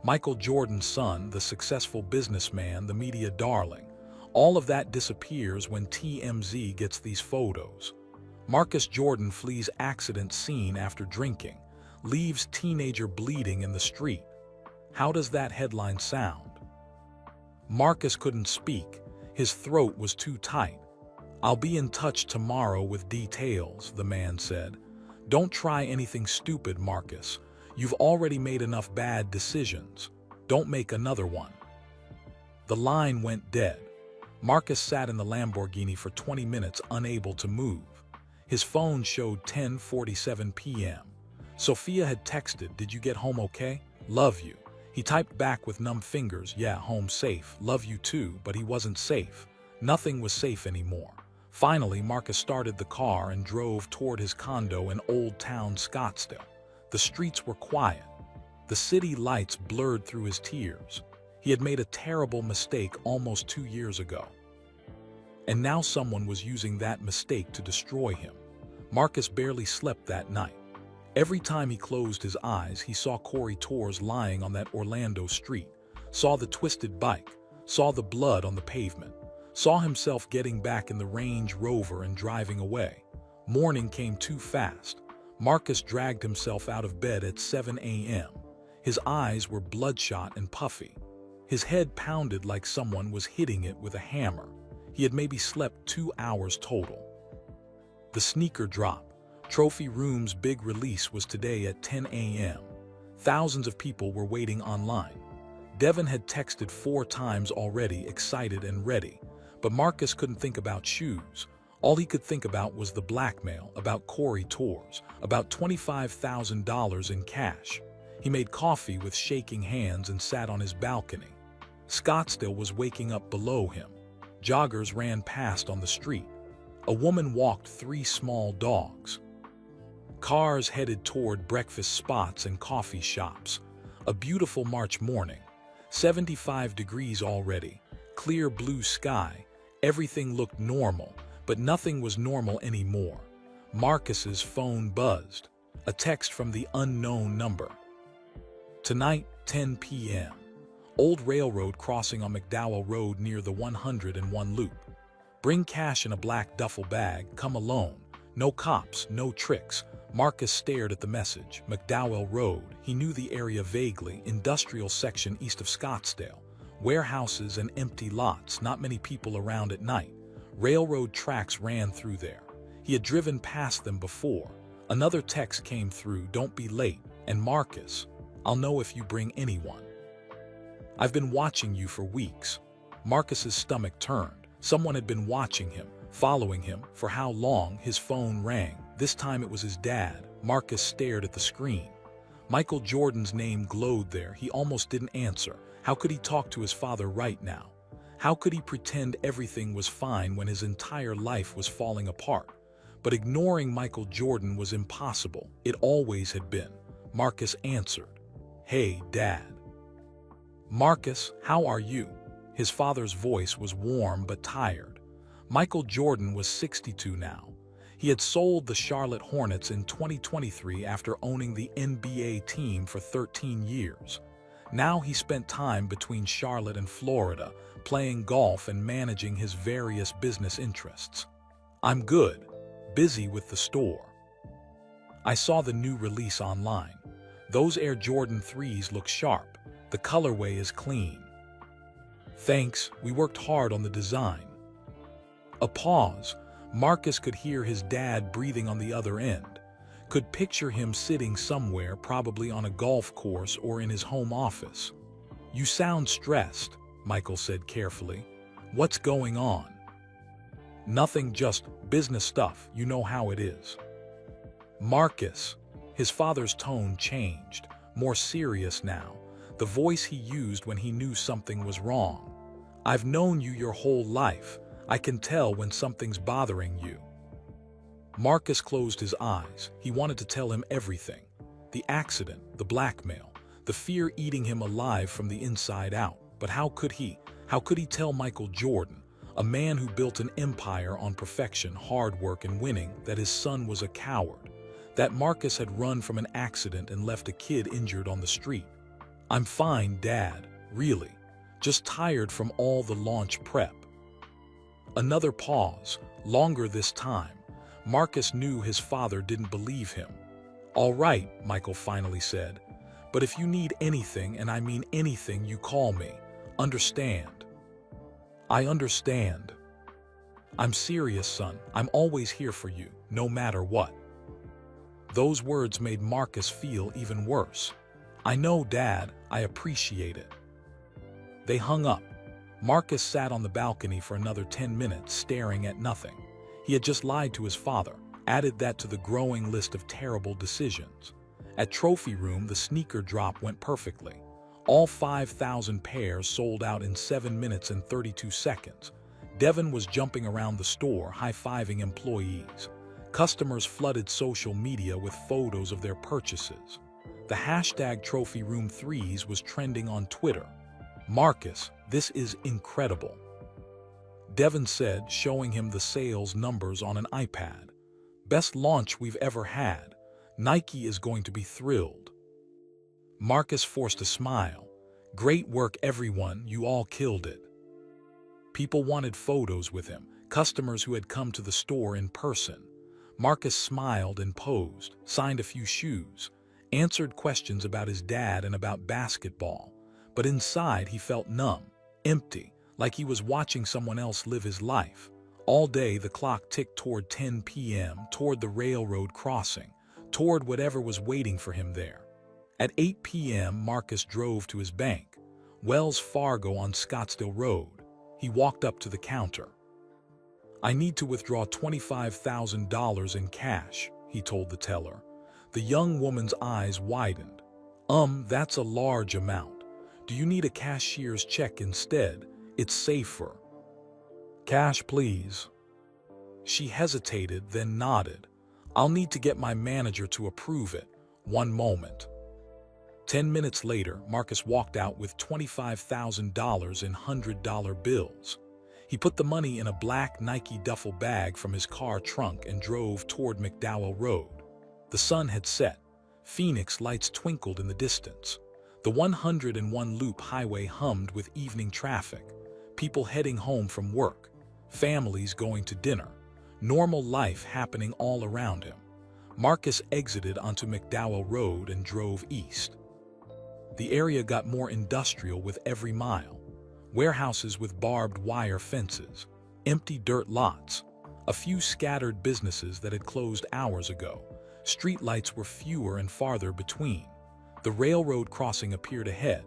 Michael Jordan's son, the successful businessman, the media darling. All of that disappears when TMZ gets these photos. Marcus Jordan flees accident scene after drinking, leaves teenager bleeding in the street. How does that headline sound? Marcus couldn't speak. His throat was too tight. I'll be in touch tomorrow with details, the man said. Don't try anything stupid, Marcus. You've already made enough bad decisions. Don't make another one. The line went dead. Marcus sat in the Lamborghini for 20 minutes, unable to move. His phone showed 10:47 p.m. Sophia had texted, "Did you get home okay? Love you." He typed back with numb fingers, "Yeah, home safe. Love you too," but he wasn't safe. Nothing was safe anymore. Finally, Marcus started the car and drove toward his condo in Old Town Scottsdale. The streets were quiet. The city lights blurred through his tears. He had made a terrible mistake almost 2 years ago. And now someone was using that mistake to destroy him. Marcus barely slept that night. Every time he closed his eyes, he saw Corey Torres lying on that Orlando street, saw the twisted bike, saw the blood on the pavement, saw himself getting back in the Range Rover and driving away. Morning came too fast. Marcus dragged himself out of bed at 7 a.m. His eyes were bloodshot and puffy. His head pounded like someone was hitting it with a hammer. He had maybe slept 2 hours total. The sneaker drop. Trophy Room's big release was today at 10 a.m. Thousands of people were waiting online. Devin had texted 4 times already, excited and ready. But Marcus couldn't think about shoes. All he could think about was the blackmail, about Corey Torres, about $25,000 in cash. He made coffee with shaking hands and sat on his balcony. Scottsdale was waking up below him. Joggers ran past on the street. A woman walked 3 small dogs. Cars headed toward breakfast spots and coffee shops. A beautiful March morning. 75 degrees already. Clear blue sky. Everything looked normal, but nothing was normal anymore. Marcus's phone buzzed. A text from the unknown number. Tonight, 10 p.m. Old railroad crossing on McDowell Road near the 101 loop. Bring cash in a black duffel bag, come alone. No cops, no tricks. Marcus stared at the message. McDowell Road. He knew the area vaguely. Industrial section east of Scottsdale. Warehouses and empty lots, not many people around at night. Railroad tracks ran through there. He had driven past them before. Another text came through, "Don't be late." And Marcus, "I'll know if you bring anyone. I've been watching you for weeks." Marcus's stomach turned. Someone had been watching him, following him. For how long? His phone rang. This time it was his dad. Marcus stared at the screen. Michael Jordan's name glowed there. He almost didn't answer. How could he talk to his father right now? How could he pretend everything was fine when his entire life was falling apart? But ignoring Michael Jordan was impossible. It always had been. Marcus answered. "Hey, Dad." "Marcus, how are you?" His father's voice was warm but tired. Michael Jordan was 62 now. He had sold the Charlotte Hornets in 2023 after owning the NBA team for 13 years. Now he spent time between Charlotte and Florida, playing golf and managing his various business interests. "I'm good. Busy with the store. I saw the new release online. Those Air Jordan 3s look sharp. The colorway is clean." "Thanks, we worked hard on the design." A pause. Marcus could hear his dad breathing on the other end. Could picture him sitting somewhere, probably on a golf course or in his home office. "You sound stressed," Michael said carefully. "What's going on?" "Nothing, just business stuff. You know how it is." "Marcus." His father's tone changed, more serious now, the voice he used when he knew something was wrong. "I've known you your whole life. I can tell when something's bothering you." Marcus closed his eyes. He wanted to tell him everything. The accident, the blackmail, the fear eating him alive from the inside out. But how could he? How could he tell Michael Jordan, a man who built an empire on perfection, hard work, and winning, that his son was a coward? That Marcus had run from an accident and left a kid injured on the street? "I'm fine, Dad. Really. Just tired from all the launch prep." Another pause, longer this time. Marcus knew his father didn't believe him. "All right," Michael finally said. "But if you need anything, and I mean anything, you call me. Understand?" "I understand. I'm serious, son. I'm always here for you, no matter what." Those words made Marcus feel even worse. "I know, Dad. I appreciate it." They hung up. Marcus sat on the balcony for another 10 minutes, staring at nothing. He had just lied to his father, added that to the growing list of terrible decisions. At Trophy Room, the sneaker drop went perfectly. All 5,000 pairs sold out in 7 minutes and 32 seconds. Devin was jumping around the store, high-fiving employees. Customers flooded social media with photos of their purchases. The hashtag Trophy Room 3s was trending on Twitter. "Marcus, this is incredible," Devin said, showing him the sales numbers on an iPad. "Best launch we've ever had. Nike is going to be thrilled." Marcus forced a smile. "Great work, everyone. You all killed it." People wanted photos with him, customers who had come to the store in person. Marcus smiled and posed, signed a few shoes, answered questions about his dad and about basketball. But inside he felt numb, empty, like he was watching someone else live his life. All day the clock ticked toward 10 p.m., toward the railroad crossing, toward whatever was waiting for him there. At 8 p.m. Marcus drove to his bank, Wells Fargo on Scottsdale Road. He walked up to the counter. "I need to withdraw $25,000 in cash," he told the teller. The young woman's eyes widened. That's a large amount. Do you need a cashier's check instead? It's safer." "Cash, please." She hesitated, then nodded. "I'll need to get my manager to approve it. One moment." 10 minutes later, Marcus walked out with $25,000 in $100 bills. He put the money in a black Nike duffel bag from his car trunk and drove toward McDowell Road. The sun had set. Phoenix lights twinkled in the distance. The 101 Loop highway hummed with evening traffic. People heading home from work. Families going to dinner. Normal life happening all around him. Marcus exited onto McDowell Road and drove east. The area got more industrial with every mile. Warehouses with barbed wire fences, empty dirt lots, a few scattered businesses that had closed hours ago. Streetlights were fewer and farther between. The railroad crossing appeared ahead.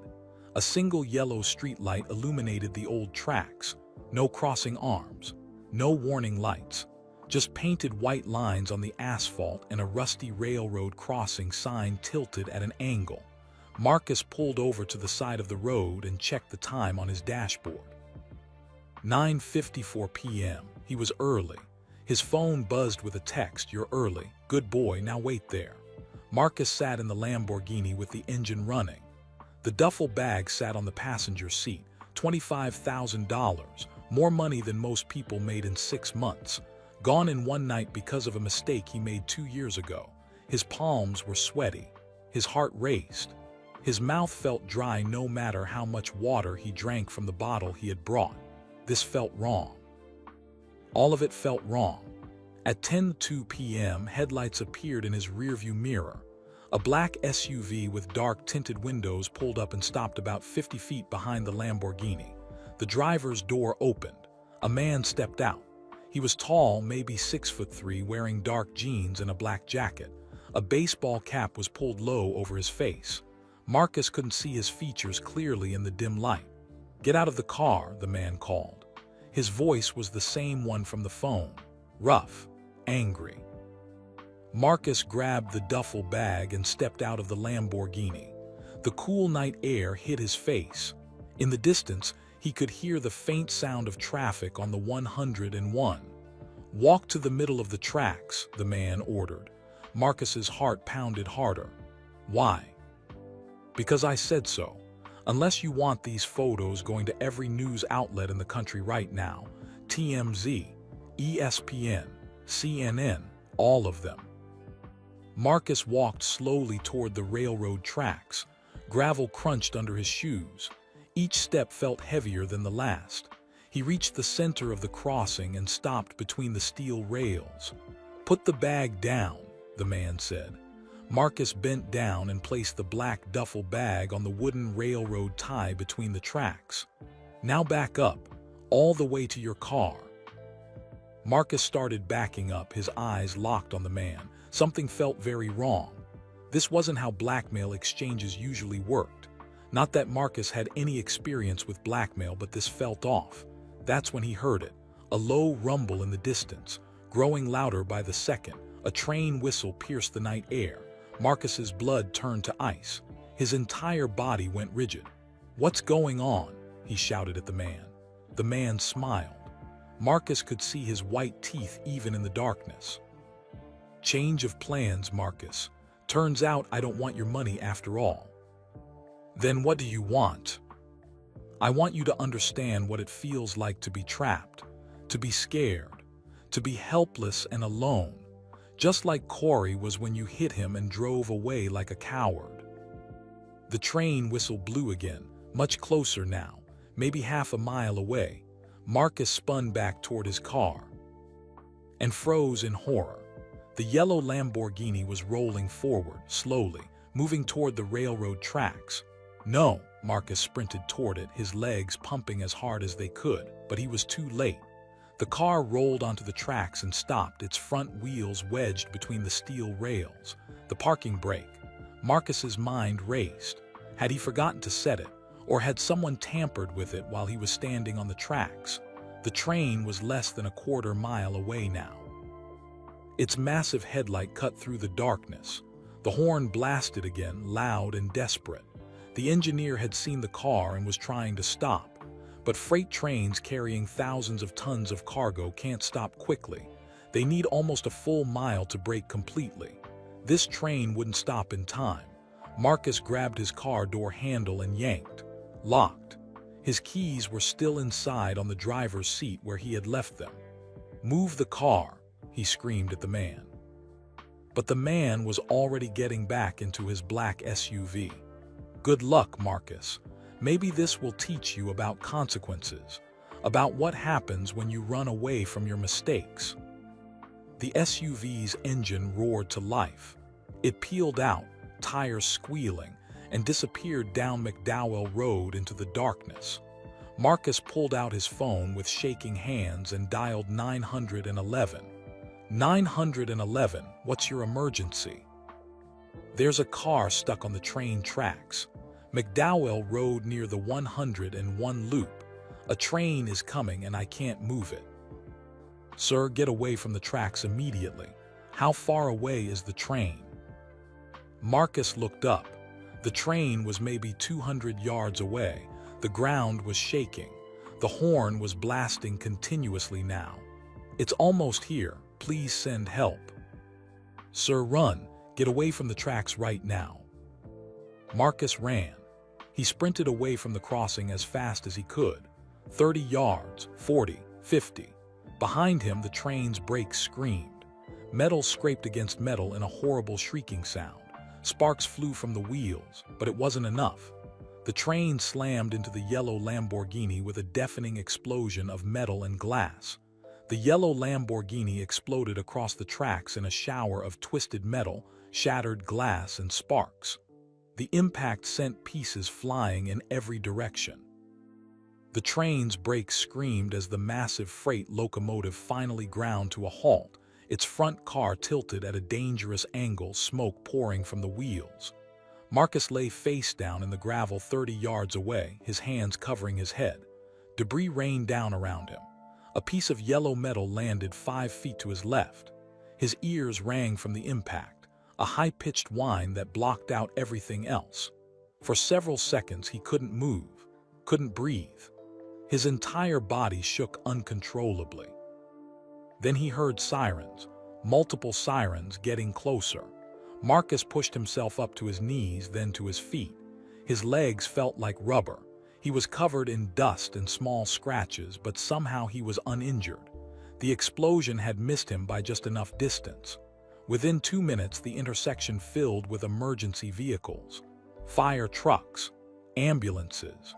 A single yellow streetlight illuminated the old tracks. No crossing arms, no warning lights, just painted white lines on the asphalt and a rusty railroad crossing sign tilted at an angle. Marcus pulled over to the side of the road and checked the time on his dashboard. 9:54 p.m. He was early. His phone buzzed with a text, "You're early. Good boy, now wait there." Marcus sat in the Lamborghini with the engine running. The duffel bag sat on the passenger seat, $25,000, more money than most people made in 6 months. Gone in one night because of a mistake he made 2 years ago. His palms were sweaty. His heart raced. His mouth felt dry no matter how much water he drank from the bottle he had brought. This felt wrong. All of it felt wrong. At 10:02 p.m., headlights appeared in his rearview mirror. A black SUV with dark tinted windows pulled up and stopped about 50 feet behind the Lamborghini. The driver's door opened. A man stepped out. He was tall, maybe 6'3", wearing dark jeans and a black jacket. A baseball cap was pulled low over his face. Marcus couldn't see his features clearly in the dim light. "Get out of the car," the man called. His voice was the same one from the phone, rough, angry. Marcus grabbed the duffel bag and stepped out of the Lamborghini. The cool night air hit his face. In the distance, he could hear the faint sound of traffic on the 101. "Walk to the middle of the tracks," the man ordered. Marcus's heart pounded harder. "Why?" "Because I said so. Unless you want these photos going to every news outlet in the country right now, TMZ, ESPN, CNN, all of them." Marcus walked slowly toward the railroad tracks. Gravel crunched under his shoes. Each step felt heavier than the last. He reached the center of the crossing and stopped between the steel rails. "Put the bag down," the man said. Marcus bent down and placed the black duffel bag on the wooden railroad tie between the tracks. "Now back up, all the way to your car." Marcus started backing up, his eyes locked on the man. Something felt very wrong. This wasn't how blackmail exchanges usually worked. Not that Marcus had any experience with blackmail, but this felt off. That's when he heard it, a low rumble in the distance, growing louder by the second. A train whistle pierced the night air. Marcus's blood turned to ice. His entire body went rigid. "What's going on?" he shouted at the man. The man smiled. Marcus could see his white teeth even in the darkness. "Change of plans, Marcus. Turns out I don't want your money after all." "Then what do you want?" "I want you to understand what it feels like to be trapped, to be scared, to be helpless and alone. Just like Corey was when you hit him and drove away like a coward." The train whistle blew again, much closer now, maybe half a mile away. Marcus spun back toward his car and froze in horror. The yellow Lamborghini was rolling forward, slowly, moving toward the railroad tracks. "No!" Marcus sprinted toward it, his legs pumping as hard as they could, but he was too late. The car rolled onto the tracks and stopped, its front wheels wedged between the steel rails. The parking brake. Marcus's mind raced. Had he forgotten to set it, or had someone tampered with it while he was standing on the tracks? The train was less than a quarter mile away now. Its massive headlight cut through the darkness. The horn blasted again, loud and desperate. The engineer had seen the car and was trying to stop. But freight trains carrying thousands of tons of cargo can't stop quickly. They need almost a full mile to brake completely. This train wouldn't stop in time. Marcus grabbed his car door handle and yanked. Locked. His keys were still inside on the driver's seat where he had left them. "Move the car," he screamed at the man. But the man was already getting back into his black SUV. "Good luck, Marcus. Maybe this will teach you about consequences, about what happens when you run away from your mistakes." The SUV's engine roared to life. It peeled out, tires squealing, and disappeared down McDowell Road into the darkness. Marcus pulled out his phone with shaking hands and dialed 911. 911, what's your emergency? There's a car stuck on the train tracks. McDowell Road near the 101 loop. A train is coming and I can't move it. Sir, get away from the tracks immediately. How far away is the train? Marcus looked up. The train was maybe 200 yards away. The ground was shaking. The horn was blasting continuously now. It's almost here. Please send help. Sir, run. Get away from the tracks right now. Marcus ran. He sprinted away from the crossing as fast as he could. 30 yards, 40, 50. Behind him, the train's brakes screamed. Metal scraped against metal in a horrible shrieking sound. Sparks flew from the wheels, but it wasn't enough. The train slammed into the yellow Lamborghini with a deafening explosion of metal and glass. The yellow Lamborghini exploded across the tracks in a shower of twisted metal, shattered glass, and sparks. The impact sent pieces flying in every direction. The train's brakes screamed as the massive freight locomotive finally ground to a halt, its front car tilted at a dangerous angle, smoke pouring from the wheels. Marcus lay face down in the gravel 30 yards away, his hands covering his head. Debris rained down around him. A piece of yellow metal landed 5 feet to his left. His ears rang from the impact, a high-pitched whine that blocked out everything else. For several seconds he couldn't move, couldn't breathe. His entire body shook uncontrollably. Then he heard sirens, multiple sirens getting closer. Marcus pushed himself up to his knees, then to his feet. His legs felt like rubber. He was covered in dust and small scratches, but somehow he was uninjured. The explosion had missed him by just enough distance. Within 2 minutes, the intersection filled with emergency vehicles, fire trucks, ambulances,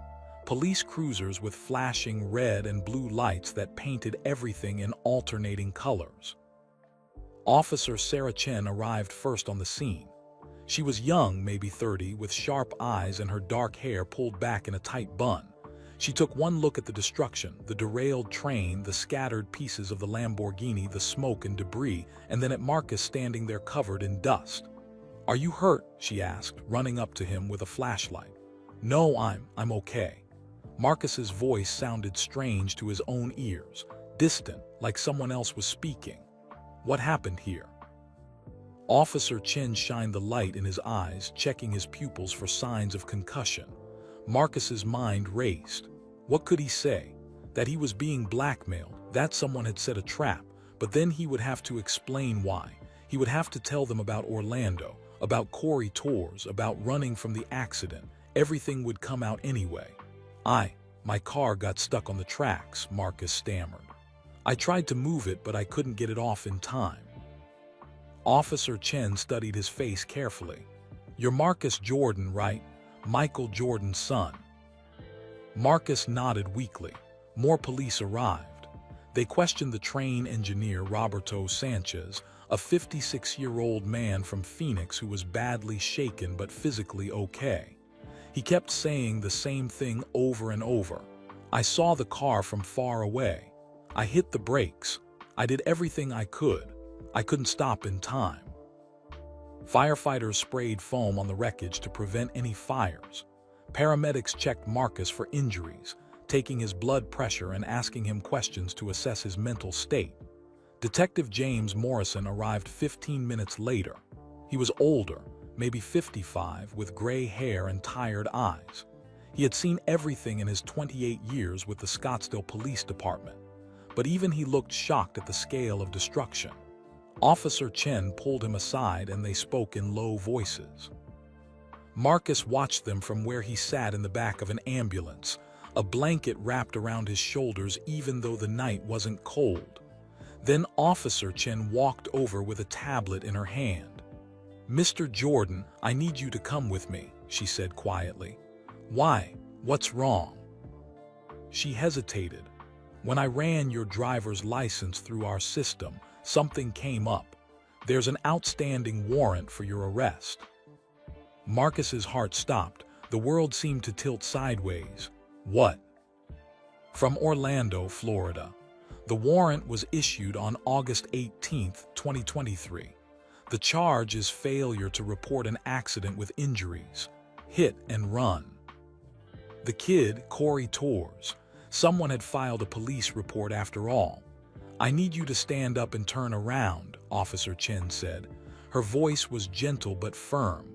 police cruisers with flashing red and blue lights that painted everything in alternating colors. Officer Sarah Chen arrived first on the scene. She was young, maybe 30, with sharp eyes and her dark hair pulled back in a tight bun. She took one look at the destruction, the derailed train, the scattered pieces of the Lamborghini, the smoke and debris, and then at Marcus standing there covered in dust. "Are you hurt?" she asked, running up to him with a flashlight. "No, I'm okay." Marcus's voice sounded strange to his own ears, distant, like someone else was speaking. "What happened here?" Officer Chen shined the light in his eyes, checking his pupils for signs of concussion. Marcus's mind raced. What could he say? That he was being blackmailed, that someone had set a trap, but then he would have to explain why. He would have to tell them about Orlando, about Corey Torres, about running from the accident. Everything would come out anyway. My car got stuck on the tracks," Marcus stammered. "I tried to move it, but I couldn't get it off in time." Officer Chen studied his face carefully. "You're Marcus Jordan, right? Michael Jordan's son." Marcus nodded weakly. More police arrived. They questioned the train engineer Roberto Sanchez, a 56-year-old man from Phoenix who was badly shaken but physically okay. He kept saying the same thing over and over. "I saw the car from far away. I hit the brakes. I did everything I could. I couldn't stop in time." Firefighters sprayed foam on the wreckage to prevent any fires. Paramedics checked Marcus for injuries, taking his blood pressure and asking him questions to assess his mental state. Detective James Morrison arrived 15 minutes later. He was older, maybe 55, with gray hair and tired eyes. He had seen everything in his 28 years with the Scottsdale Police Department, but even he looked shocked at the scale of destruction. Officer Chen pulled him aside and they spoke in low voices. Marcus watched them from where he sat in the back of an ambulance, a blanket wrapped around his shoulders even though the night wasn't cold. Then Officer Chen walked over with a tablet in her hand. "Mr. Jordan, I need you to come with me," she said quietly. "Why? What's wrong?" She hesitated. "When I ran your driver's license through our system, Something came up. There's an outstanding warrant for your arrest. Marcus's heart stopped. The world seemed to tilt sideways. What? From Orlando, Florida. The warrant was issued on August 18, 2023. The charge is failure to report an accident with injuries. Hit and run. The kid, Corey Torres. Someone had filed a police report after all. I need you to stand up and turn around, Officer Chen said. Her voice was gentle but firm.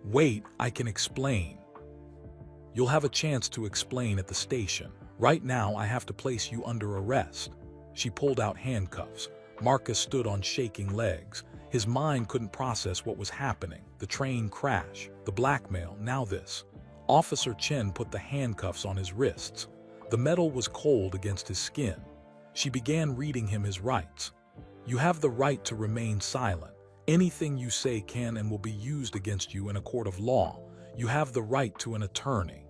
Wait, I can explain. You'll have a chance to explain at the station. Right now, I have to place you under arrest. She pulled out handcuffs. Marcus stood on shaking legs. His mind couldn't process what was happening. The train crash, the blackmail, now this. Officer Chen put the handcuffs on his wrists. The metal was cold against his skin. She began reading him his rights. You have the right to remain silent. Anything you say can and will be used against you in a court of law. You have the right to an attorney.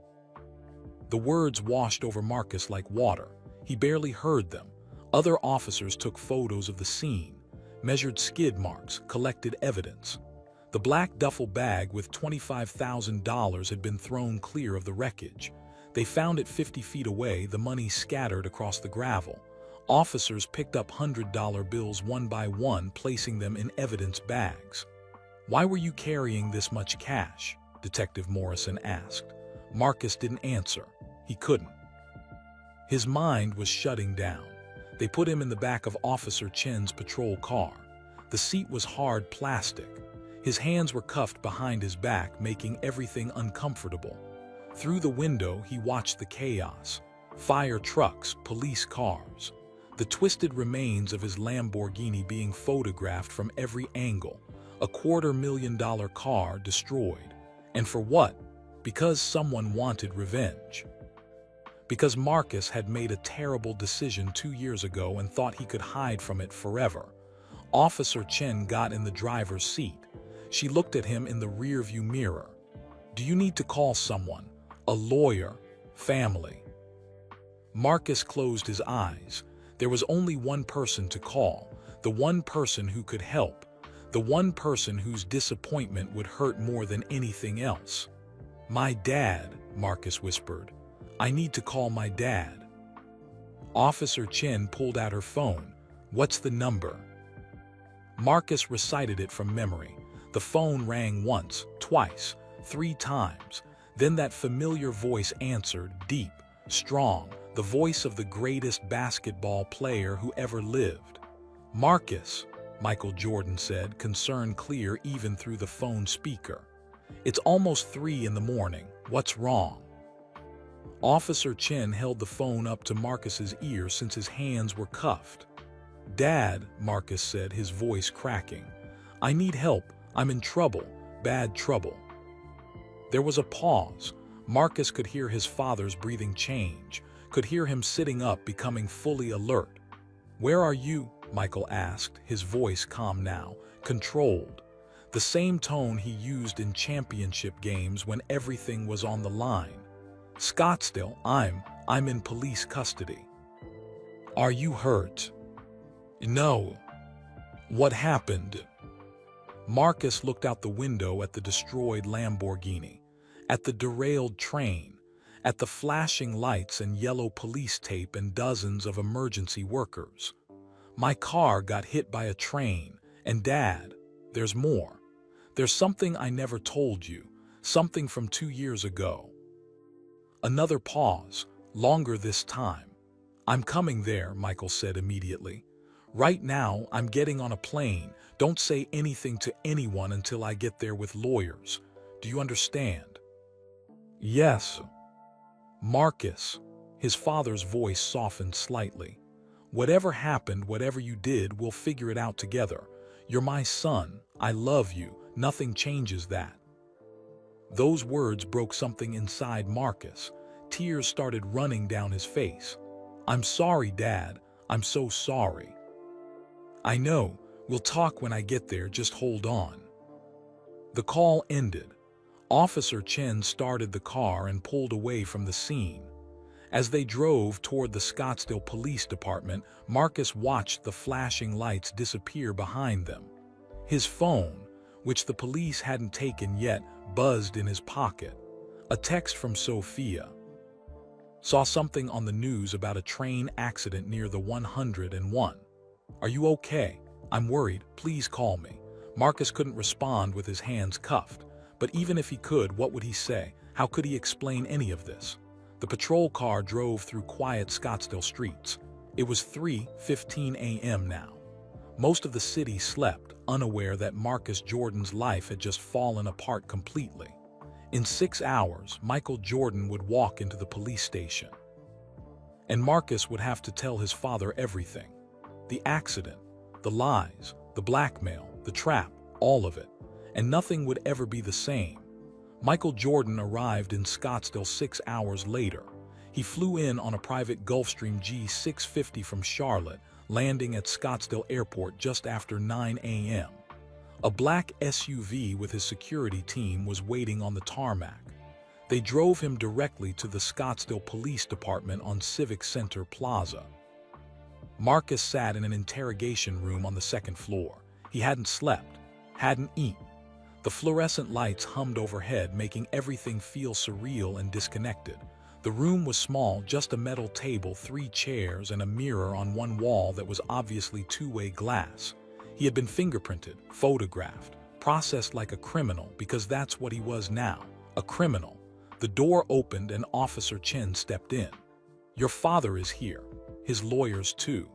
The words washed over Marcus like water. He barely heard them. Other officers took photos of the scene, measured skid marks, collected evidence. The black duffel bag with $25,000 had been thrown clear of the wreckage. They found it 50 feet away, the money scattered across the gravel. Officers picked up $100 bills one by one, placing them in evidence bags. Why were you carrying this much cash? Detective Morrison asked. Marcus didn't answer. He couldn't. His mind was shutting down. They put him in the back of Officer Chen's patrol car. The seat was hard plastic. His hands were cuffed behind his back, making everything uncomfortable. Through the window, he watched the chaos. Fire trucks, police cars. The twisted remains of his Lamborghini being photographed from every angle. A $250,000 car destroyed. And for what? Because someone wanted revenge. Because Marcus had made a terrible decision 2 years ago and thought he could hide from it forever. Officer Chen got in the driver's seat. She looked at him in the rearview mirror. Do you need to call someone? A lawyer? Family? Marcus closed his eyes. There was only one person to call, the one person who could help, the one person whose disappointment would hurt more than anything else. My dad, Marcus whispered. I need to call my dad. Officer Chen pulled out her phone. What's the number? Marcus recited it from memory. The phone rang once, twice, 3 times. Then that familiar voice answered, deep, strong, the voice of the greatest basketball player who ever lived. Marcus, Michael Jordan said, concern clear even through the phone speaker. It's almost 3 in the morning. What's wrong? Officer Chen held the phone up to Marcus's ear since his hands were cuffed. Dad, Marcus said, his voice cracking. I need help. I'm in trouble. Bad trouble. There was a pause. Marcus could hear his father's breathing change, could hear him sitting up, becoming fully alert. Where are you? Michael asked, his voice calm now, controlled. The same tone he used in championship games when everything was on the line. Scottsdale, I'm in police custody. Are you hurt? No. What happened? Marcus looked out the window at the destroyed Lamborghini, at the derailed train, at the flashing lights and yellow police tape and dozens of emergency workers. My car got hit by a train, and Dad, there's more. There's something I never told you, something from 2 years ago. Another pause, longer this time. I'm coming there, Michael said immediately. Right now, I'm getting on a plane. Don't say anything to anyone until I get there with lawyers. Do you understand? Yes. Marcus, his father's voice softened slightly. Whatever happened, whatever you did, we'll figure it out together. You're my son. I love you. Nothing changes that. Those words broke something inside Marcus. Tears started running down his face. I'm sorry, Dad. I'm so sorry. I know. We'll talk when I get there. Just hold on. The call ended. Officer Chen started the car and pulled away from the scene. As they drove toward the Scottsdale Police Department, Marcus watched the flashing lights disappear behind them. His phone, which the police hadn't taken yet, buzzed in his pocket. A text from Sophia. Saw something on the news about a train accident near the 101. Are you okay? I'm worried. Please call me. Marcus couldn't respond with his hands cuffed. But even if he could, what would he say? How could he explain any of this? The patrol car drove through quiet Scottsdale streets. It was 3:15 a.m. now. Most of the city slept, unaware that Marcus Jordan's life had just fallen apart completely. In 6 hours, Michael Jordan would walk into the police station. And Marcus would have to tell his father everything. The accident, the lies, the blackmail, the trap, all of it. And nothing would ever be the same. Michael Jordan arrived in Scottsdale 6 hours later. He flew in on a private Gulfstream G650 from Charlotte, landing at Scottsdale Airport just after 9 a.m. A black SUV with his security team was waiting on the tarmac. They drove him directly to the Scottsdale Police Department on Civic Center Plaza. Marcus sat in an interrogation room on the second floor. He hadn't slept, hadn't eaten. The fluorescent lights hummed overhead, making everything feel surreal and disconnected. The room was small, just a metal table, 3 chairs, and a mirror on one wall that was obviously two-way glass. He had been fingerprinted, photographed, processed like a criminal, because that's what he was now, a criminal. The door opened and Officer Chen stepped in. Your father is here. His lawyers too.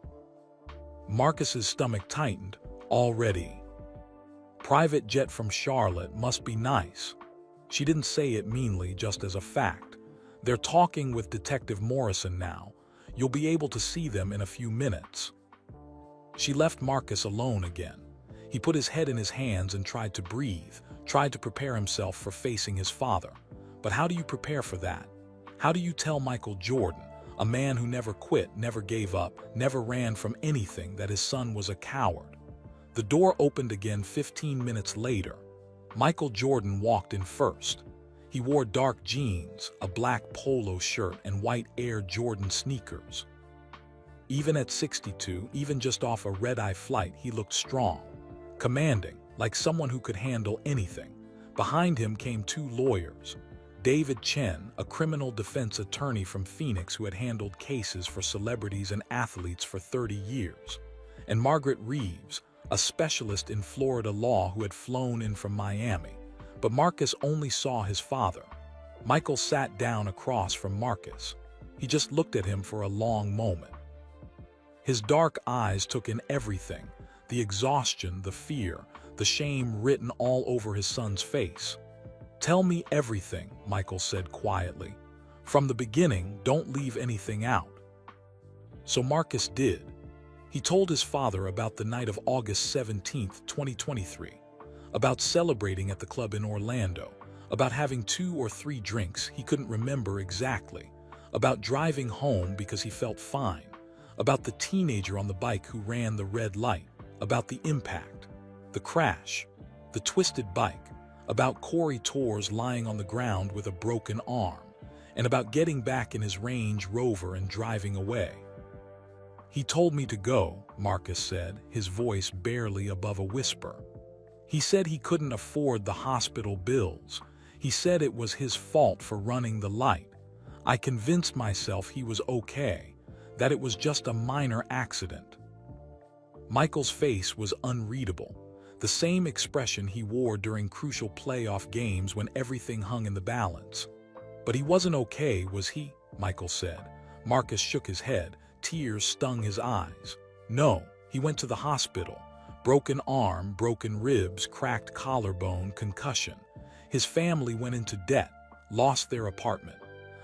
Marcus's stomach tightened. Already. Private jet from Charlotte must be nice. She didn't say it meanly, just as a fact. They're talking with Detective Morrison now. You'll be able to see them in a few minutes. She left Marcus alone again. He put his head in his hands and tried to breathe, tried to prepare himself for facing his father. But how do you prepare for that? How do you tell Michael Jordan, a man who never quit, never gave up, never ran from anything, that his son was a coward? The door opened again 15 minutes later. Michael Jordan walked in first. He wore dark jeans, a black polo shirt, and white Air Jordan sneakers. Even at 62, even just off a red-eye flight, he looked strong, commanding, like someone who could handle anything. Behind him came 2 lawyers. David Chen, a criminal defense attorney from Phoenix who had handled cases for celebrities and athletes for 30 years. And Margaret Reeves, a specialist in Florida law who had flown in from Miami. But Marcus only saw his father. Michael sat down across from Marcus. He just looked at him for a long moment. His dark eyes took in everything, the exhaustion, the fear, the shame written all over his son's face. Tell me everything, Michael said quietly. From the beginning, don't leave anything out. So Marcus did. He told his father about the night of August 17, 2023, about celebrating at the club in Orlando, about having 2 or 3 drinks he couldn't remember exactly, about driving home because he felt fine, about the teenager on the bike who ran the red light, about the impact, the crash, the twisted bike, about Corey Torres lying on the ground with a broken arm, and about getting back in his Range Rover and driving away. He told me to go, Marcus said, his voice barely above a whisper. He said he couldn't afford the hospital bills. He said it was his fault for running the light. I convinced myself he was okay, that it was just a minor accident. Michael's face was unreadable, the same expression he wore during crucial playoff games when everything hung in the balance. But he wasn't okay, was he? Michael said. Marcus shook his head. Tears stung his eyes. No, he went to the hospital. Broken arm, broken ribs, cracked collarbone, concussion. His family went into debt, lost their apartment.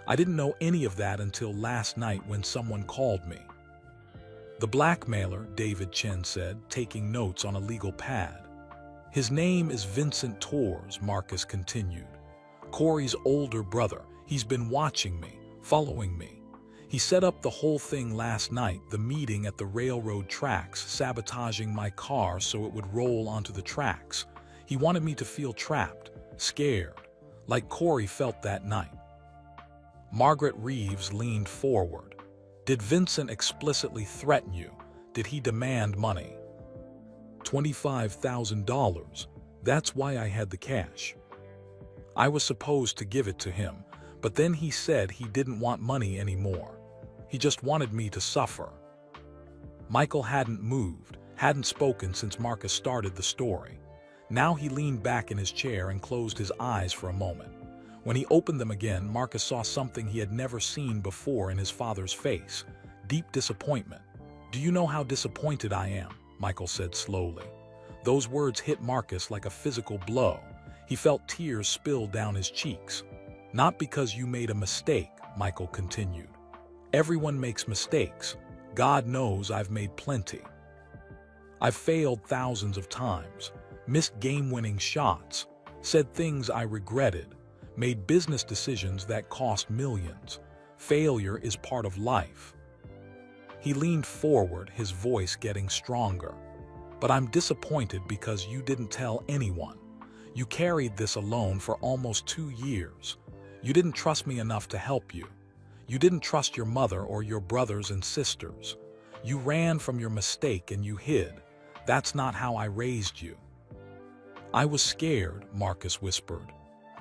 I didn't know any of that until last night when someone called me. The blackmailer, David Chen said, taking notes on a legal pad. His name is Vincent Torres, Marcus continued. Corey's older brother. He's been watching me, following me. He set up the whole thing last night, the meeting at the railroad tracks, sabotaging my car so it would roll onto the tracks. He wanted me to feel trapped, scared, like Corey felt that night. Margaret Reeves leaned forward. Did Vincent explicitly threaten you? Did he demand money? $25,000. That's why I had the cash. I was supposed to give it to him, but then he said he didn't want money anymore. He just wanted me to suffer. Michael hadn't moved, hadn't spoken since Marcus started the story. Now he leaned back in his chair and closed his eyes for a moment. When he opened them again, Marcus saw something he had never seen before in his father's face: deep disappointment. "Do you know how disappointed I am?" Michael said slowly. Those words hit Marcus like a physical blow. He felt tears spill down his cheeks. "Not because you made a mistake," Michael continued. "Everyone makes mistakes. God knows I've made plenty. I've failed thousands of times, missed game-winning shots, said things I regretted, made business decisions that cost millions. Failure is part of life." He leaned forward, his voice getting stronger. "But I'm disappointed because you didn't tell anyone. You carried this alone for almost 2 years. You didn't trust me enough to help you. You didn't trust your mother or your brothers and sisters. You ran from your mistake and you hid. That's not how I raised you." "I was scared," Marcus whispered.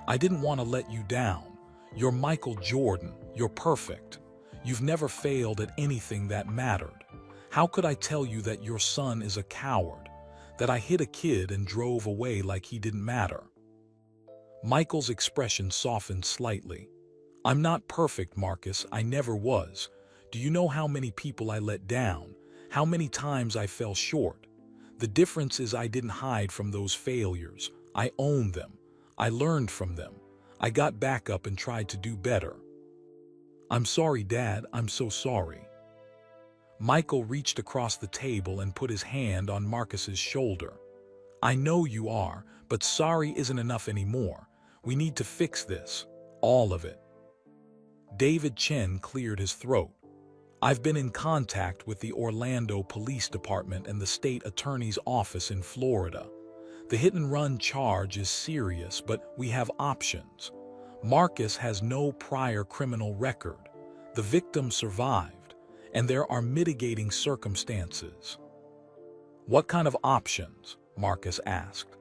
"I didn't want to let you down. You're Michael Jordan. You're perfect. You've never failed at anything that mattered. How could I tell you that your son is a coward, that I hit a kid and drove away like he didn't matter?" Michael's expression softened slightly. "I'm not perfect, Marcus. I never was. Do you know how many people I let down? How many times I fell short? The difference is I didn't hide from those failures. I owned them. I learned from them. I got back up and tried to do better." "I'm sorry, Dad. I'm so sorry." Michael reached across the table and put his hand on Marcus's shoulder. "I know you are, but sorry isn't enough anymore. We need to fix this. All of it." David Chen cleared his throat. "I've been in contact with the Orlando Police Department and the state attorney's office in Florida. The hit-and-run charge is serious, but we have options. Marcus has no prior criminal record. The victim survived, and there are mitigating circumstances." "What kind of options?" Marcus asked.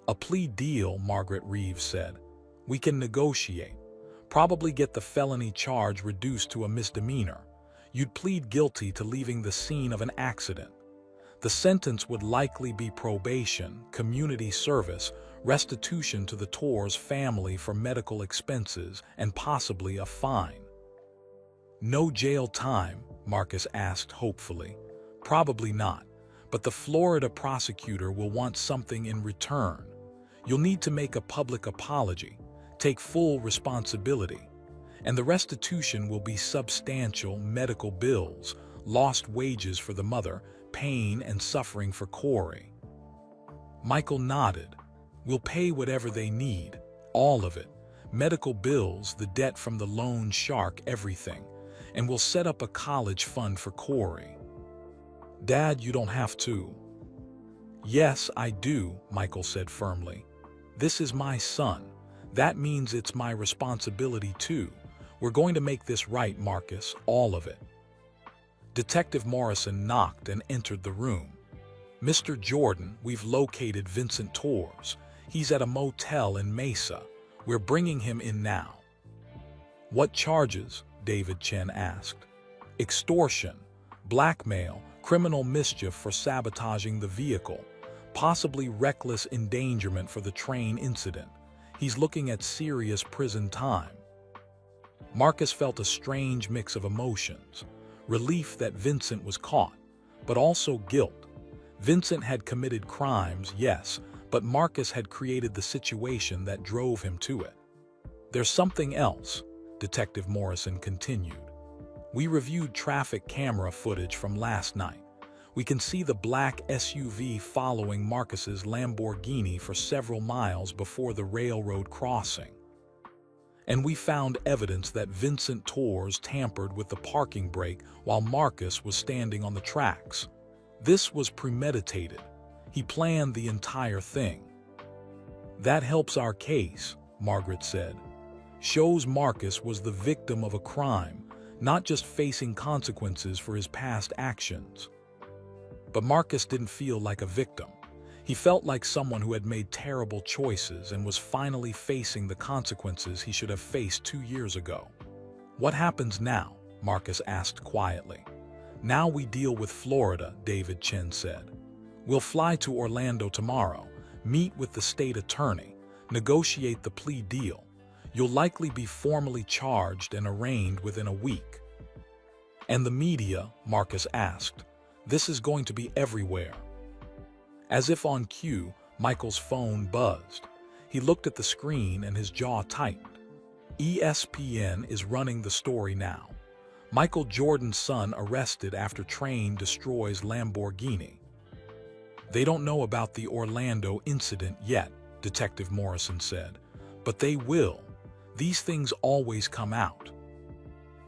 "A plea deal," Margaret Reeves said. "We can negotiate. Probably get the felony charge reduced to a misdemeanor. You'd plead guilty to leaving the scene of an accident. The sentence would likely be probation, community service, restitution to the Torres family for medical expenses, and possibly a fine." "No jail time?" Marcus asked hopefully. "Probably not, but the Florida prosecutor will want something in return. You'll need to make a public apology, take full responsibility, and the restitution will be substantial: medical bills, lost wages for the mother, pain and suffering for Corey." Michael nodded. "We'll pay whatever they need, all of it. Medical bills, the debt from the loan shark, everything. And we'll set up a college fund for Corey." "Dad, you don't have to." "Yes, I do," Michael said firmly. "This is my son. That means it's my responsibility too. We're going to make this right, Marcus, all of it." Detective Morrison knocked and entered the room. "Mr. Jordan, we've located Vincent Torres. He's at a motel in Mesa. We're bringing him in now." "What charges?" David Chen asked. "Extortion, blackmail, criminal mischief for sabotaging the vehicle, possibly reckless endangerment for the train incident. He's looking at serious prison time." Marcus felt a strange mix of emotions: relief that Vincent was caught, but also guilt. Vincent had committed crimes, yes, but Marcus had created the situation that drove him to it. "There's something else," Detective Morrison continued. "We reviewed traffic camera footage from last night. We can see the black SUV following Marcus's Lamborghini for several miles before the railroad crossing. And we found evidence that Vincent Torres tampered with the parking brake while Marcus was standing on the tracks. This was premeditated. He planned the entire thing." "That helps our case," Margaret said. shows Marcus was the victim of a crime, not just facing consequences for his past actions. But Marcus didn't feel like a victim. He felt like someone who had made terrible choices and was finally facing the consequences he should have faced 2 years ago. "What happens now?" Marcus asked quietly. "Now we deal with Florida," David Chen said. "We'll fly to Orlando tomorrow, meet with the state attorney, negotiate the plea deal. You'll likely be formally charged and arraigned within a week." "And the media?" Marcus asked. "This is going to be everywhere." As if on cue, Michael's phone buzzed. He looked at the screen and his jaw tightened. ESPN is running the story now. Michael Jordan's son arrested after train destroys Lamborghini. "They don't know about the Orlando incident yet," Detective Morrison said, "but they will. These things always come out."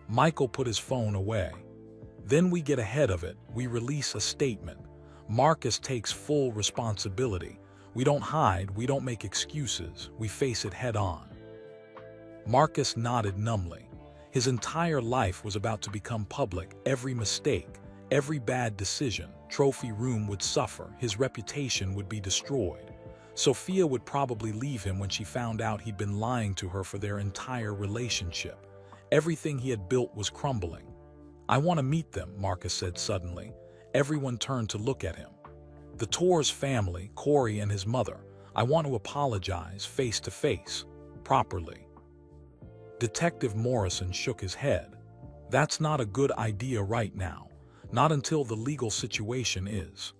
Michael put his phone away. "Then we get ahead of it. We release a statement. Marcus takes full responsibility. We don't hide, we don't make excuses, we face it head on." Marcus nodded numbly. His entire life was about to become public. Every mistake, every bad decision, trophy room would suffer, his reputation would be destroyed. Sophia would probably leave him when she found out he'd been lying to her for their entire relationship. Everything he had built was crumbling. "I want to meet them," Marcus said suddenly. Everyone turned to look at him. "The Torres family, Corey and his mother. I want to apologize face to face, properly." Detective Morrison shook his head. "That's not a good idea right now. Not until the legal situation is."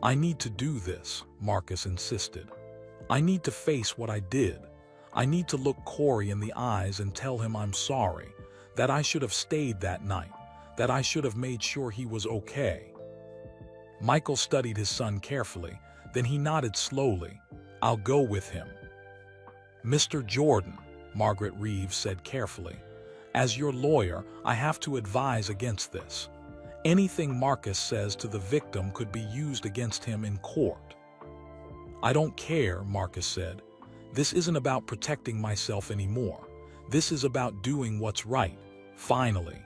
"I need to do this," Marcus insisted. "I need to face what I did. I need to look Corey in the eyes and tell him I'm sorry, that I should have stayed that night, that I should have made sure he was okay." Michael studied his son carefully, then he nodded slowly. "I'll go with him." "Mr. Jordan," Margaret Reeves said carefully, "as your lawyer, I have to advise against this. Anything Marcus says to the victim could be used against him in court." "I don't care," Marcus said. "This isn't about protecting myself anymore. This is about doing what's right, finally."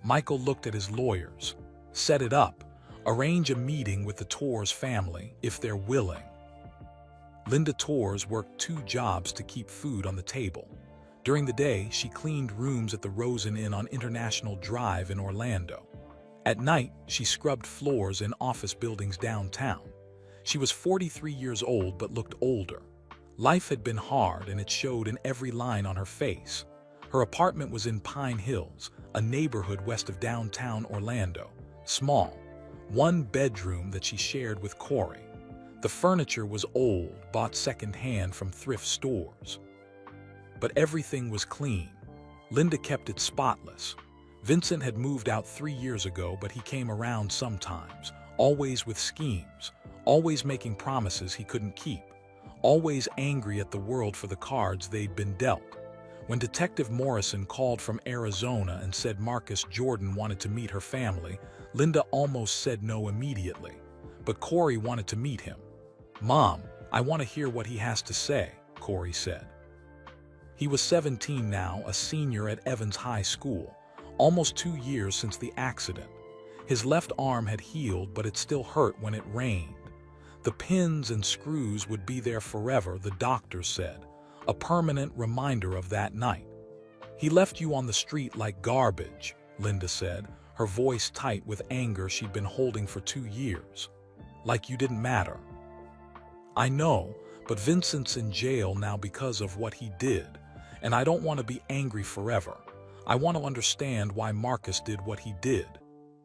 Michael looked at his lawyers. "Set it up. Arrange a meeting with the Torres family, if they're willing." Linda Torres worked 2 jobs to keep food on the table. During the day, she cleaned rooms at the Rosen Inn on International Drive in Orlando. At night, she scrubbed floors in office buildings downtown. She was 43 years old but looked older. Life had been hard and it showed in every line on her face. Her apartment was in Pine Hills, a neighborhood west of downtown Orlando. Small, 1 bedroom that she shared with Corey. The furniture was old, bought secondhand from thrift stores. But everything was clean. Linda kept it spotless. Vincent had moved out 3 years ago, but he came around sometimes, always with schemes, always making promises he couldn't keep, always angry at the world for the cards they'd been dealt. When Detective Morrison called from Arizona and said Marcus Jordan wanted to meet her family, Linda almost said no immediately. But Corey wanted to meet him. "Mom, I want to hear what he has to say," Corey said. He was 17 now, a senior at Evans High School, almost 2 years since the accident. His left arm had healed, but it still hurt when it rained. The pins and screws would be there forever, the doctor said, a permanent reminder of that night. "He left you on the street like garbage," Linda said, her voice tight with anger she'd been holding for 2 years. "Like you didn't matter." "I know, but Vincent's in jail now because of what he did, and I don't want to be angry forever. I want to understand why Marcus did what he did.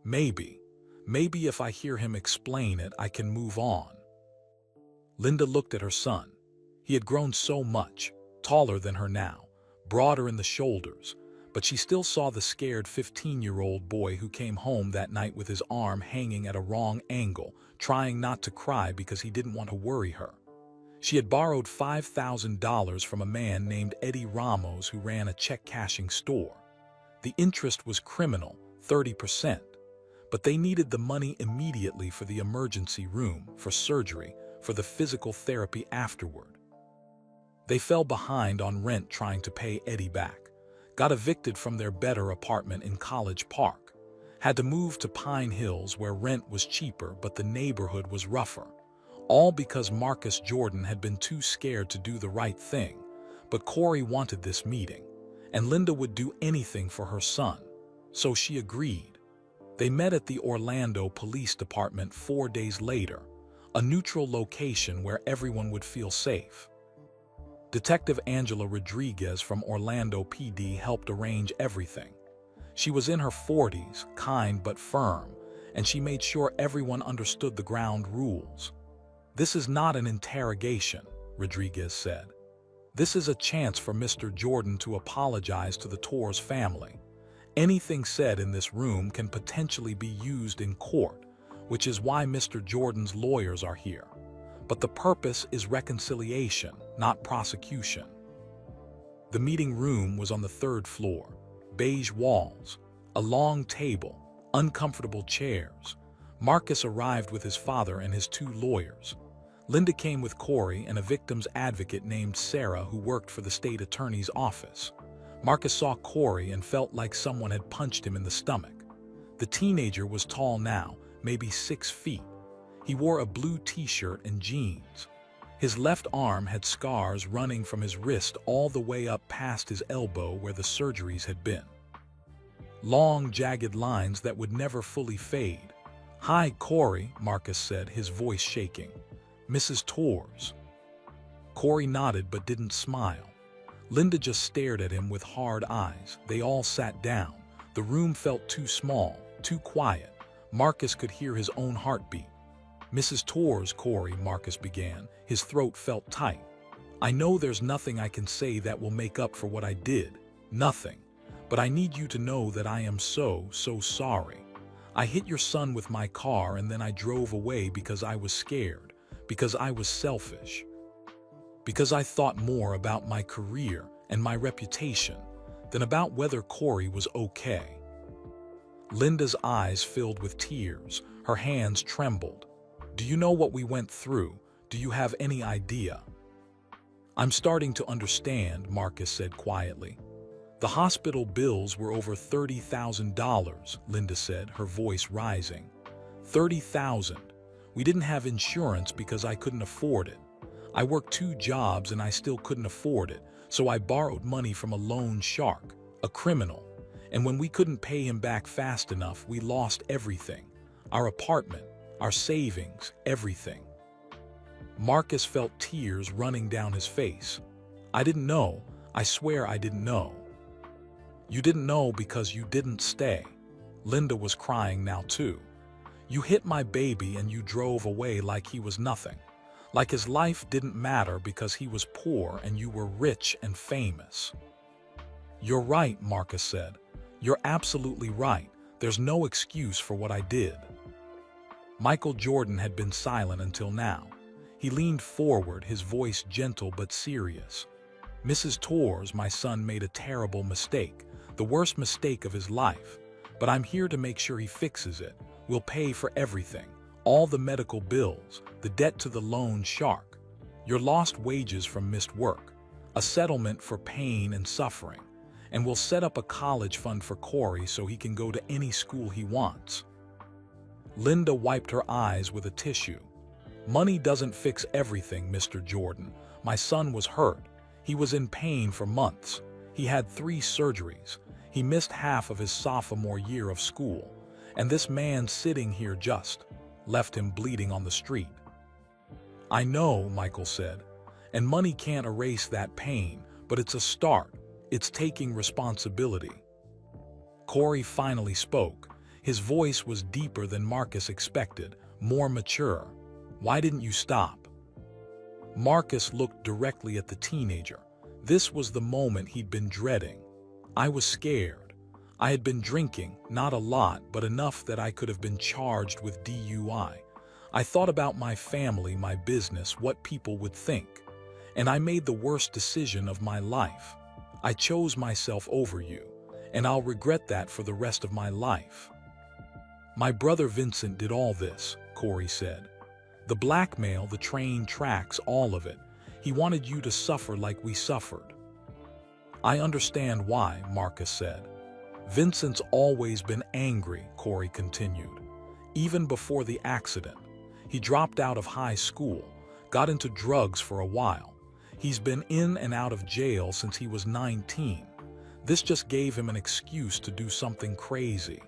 Maybe if I hear him explain it, I can move on." Linda looked at her son. He had grown so much, taller than her now, broader in the shoulders, but she still saw the scared 15-year-old boy who came home that night with his arm hanging at a wrong angle, trying not to cry because he didn't want to worry her. She had borrowed $5,000 from a man named Eddie Ramos who ran a check-cashing store. The interest was criminal, 30%, but they needed the money immediately for the emergency room, for surgery, for the physical therapy afterward. They fell behind on rent trying to pay Eddie back, got evicted from their better apartment in College Park, had to move to Pine Hills where rent was cheaper but the neighborhood was rougher, all because Marcus Jordan had been too scared to do the right thing. But Corey wanted this meeting, and Linda would do anything for her son, so she agreed. They met at the Orlando Police Department 4 days later, a neutral location where everyone would feel safe. Detective Angela Rodriguez from Orlando PD helped arrange everything. She was in her 40s, kind but firm, and she made sure everyone understood the ground rules. "This is not an interrogation," Rodriguez said. "This is a chance for Mr. Jordan to apologize to the Torres family. Anything said in this room can potentially be used in court, which is why Mr. Jordan's lawyers are here. But the purpose is reconciliation, not prosecution." The meeting room was on the 3rd floor, beige walls, a long table, uncomfortable chairs. Marcus arrived with his father and his 2 lawyers. Linda came with Corey and a victim's advocate named Sarah who worked for the state attorney's office. Marcus saw Corey and felt like someone had punched him in the stomach. The teenager was tall now, maybe 6 feet. He wore a blue t-shirt and jeans. His left arm had scars running from his wrist all the way up past his elbow where the surgeries had been. Long, jagged lines that would never fully fade. "Hi, Corey," Marcus said, his voice shaking. "Mrs. Torres." Corey nodded but didn't smile. Linda just stared at him with hard eyes. They all sat down. The room felt too small, too quiet. Marcus could hear his own heartbeat. "Mrs. Torres, Corey," Marcus began. His throat felt tight. "I know there's nothing I can say that will make up for what I did. Nothing. But I need you to know that I am so sorry. I hit your son with my car and then I drove away because I was scared. Because I was selfish. Because I thought more about my career and my reputation than about whether Corey was okay." Linda's eyes filled with tears. Her hands trembled. "Do you know what we went through? Do you have any idea?" "I'm starting to understand," Marcus said quietly. "The hospital bills were over $30,000, Linda said, her voice rising. $30,000. We didn't have insurance because I couldn't afford it. I worked 2 jobs and I still couldn't afford it, so I borrowed money from a loan shark, a criminal. And when we couldn't pay him back fast enough, we lost everything. Our apartment, our savings, everything." Marcus felt tears running down his face. "I didn't know. I swear I didn't know." "You didn't know because you didn't stay." Linda was crying now too. "You hit my baby and you drove away like he was nothing. Like his life didn't matter because he was poor and you were rich and famous." "You're right," Marcus said. "You're absolutely right. There's no excuse for what I did." Michael Jordan had been silent until now. He leaned forward, his voice gentle but serious. "Mrs. Torres, my son made a terrible mistake, the worst mistake of his life. But I'm here to make sure he fixes it. We'll pay for everything, all the medical bills, the debt to the loan shark, your lost wages from missed work, a settlement for pain and suffering, and we'll set up a college fund for Corey so he can go to any school he wants." Linda wiped her eyes with a tissue. "Money doesn't fix everything, Mr. Jordan. My son was hurt. He was in pain for months. He had 3 surgeries. He missed half of his sophomore year of school. And this man sitting here just left him bleeding on the street." "I know," Michael said, "and money can't erase that pain, but it's a start. It's taking responsibility." Corey finally spoke. His voice was deeper than Marcus expected, more mature. "Why didn't you stop?" Marcus looked directly at the teenager. This was the moment he'd been dreading. "I was scared. I had been drinking, not a lot, but enough that I could have been charged with DUI. I thought about my family, my business, what people would think. And I made the worst decision of my life. I chose myself over you, and I'll regret that for the rest of my life." "My brother Vincent did all this," Corey said. "The blackmail, the train tracks, all of it. He wanted you to suffer like we suffered. I understand why, Marcus said. Vincent's always been angry, Corey continued. Even before the accident, he dropped out of high school, got into drugs for a while. He's been in and out of jail since he was 19. This just gave him an excuse to do something crazy.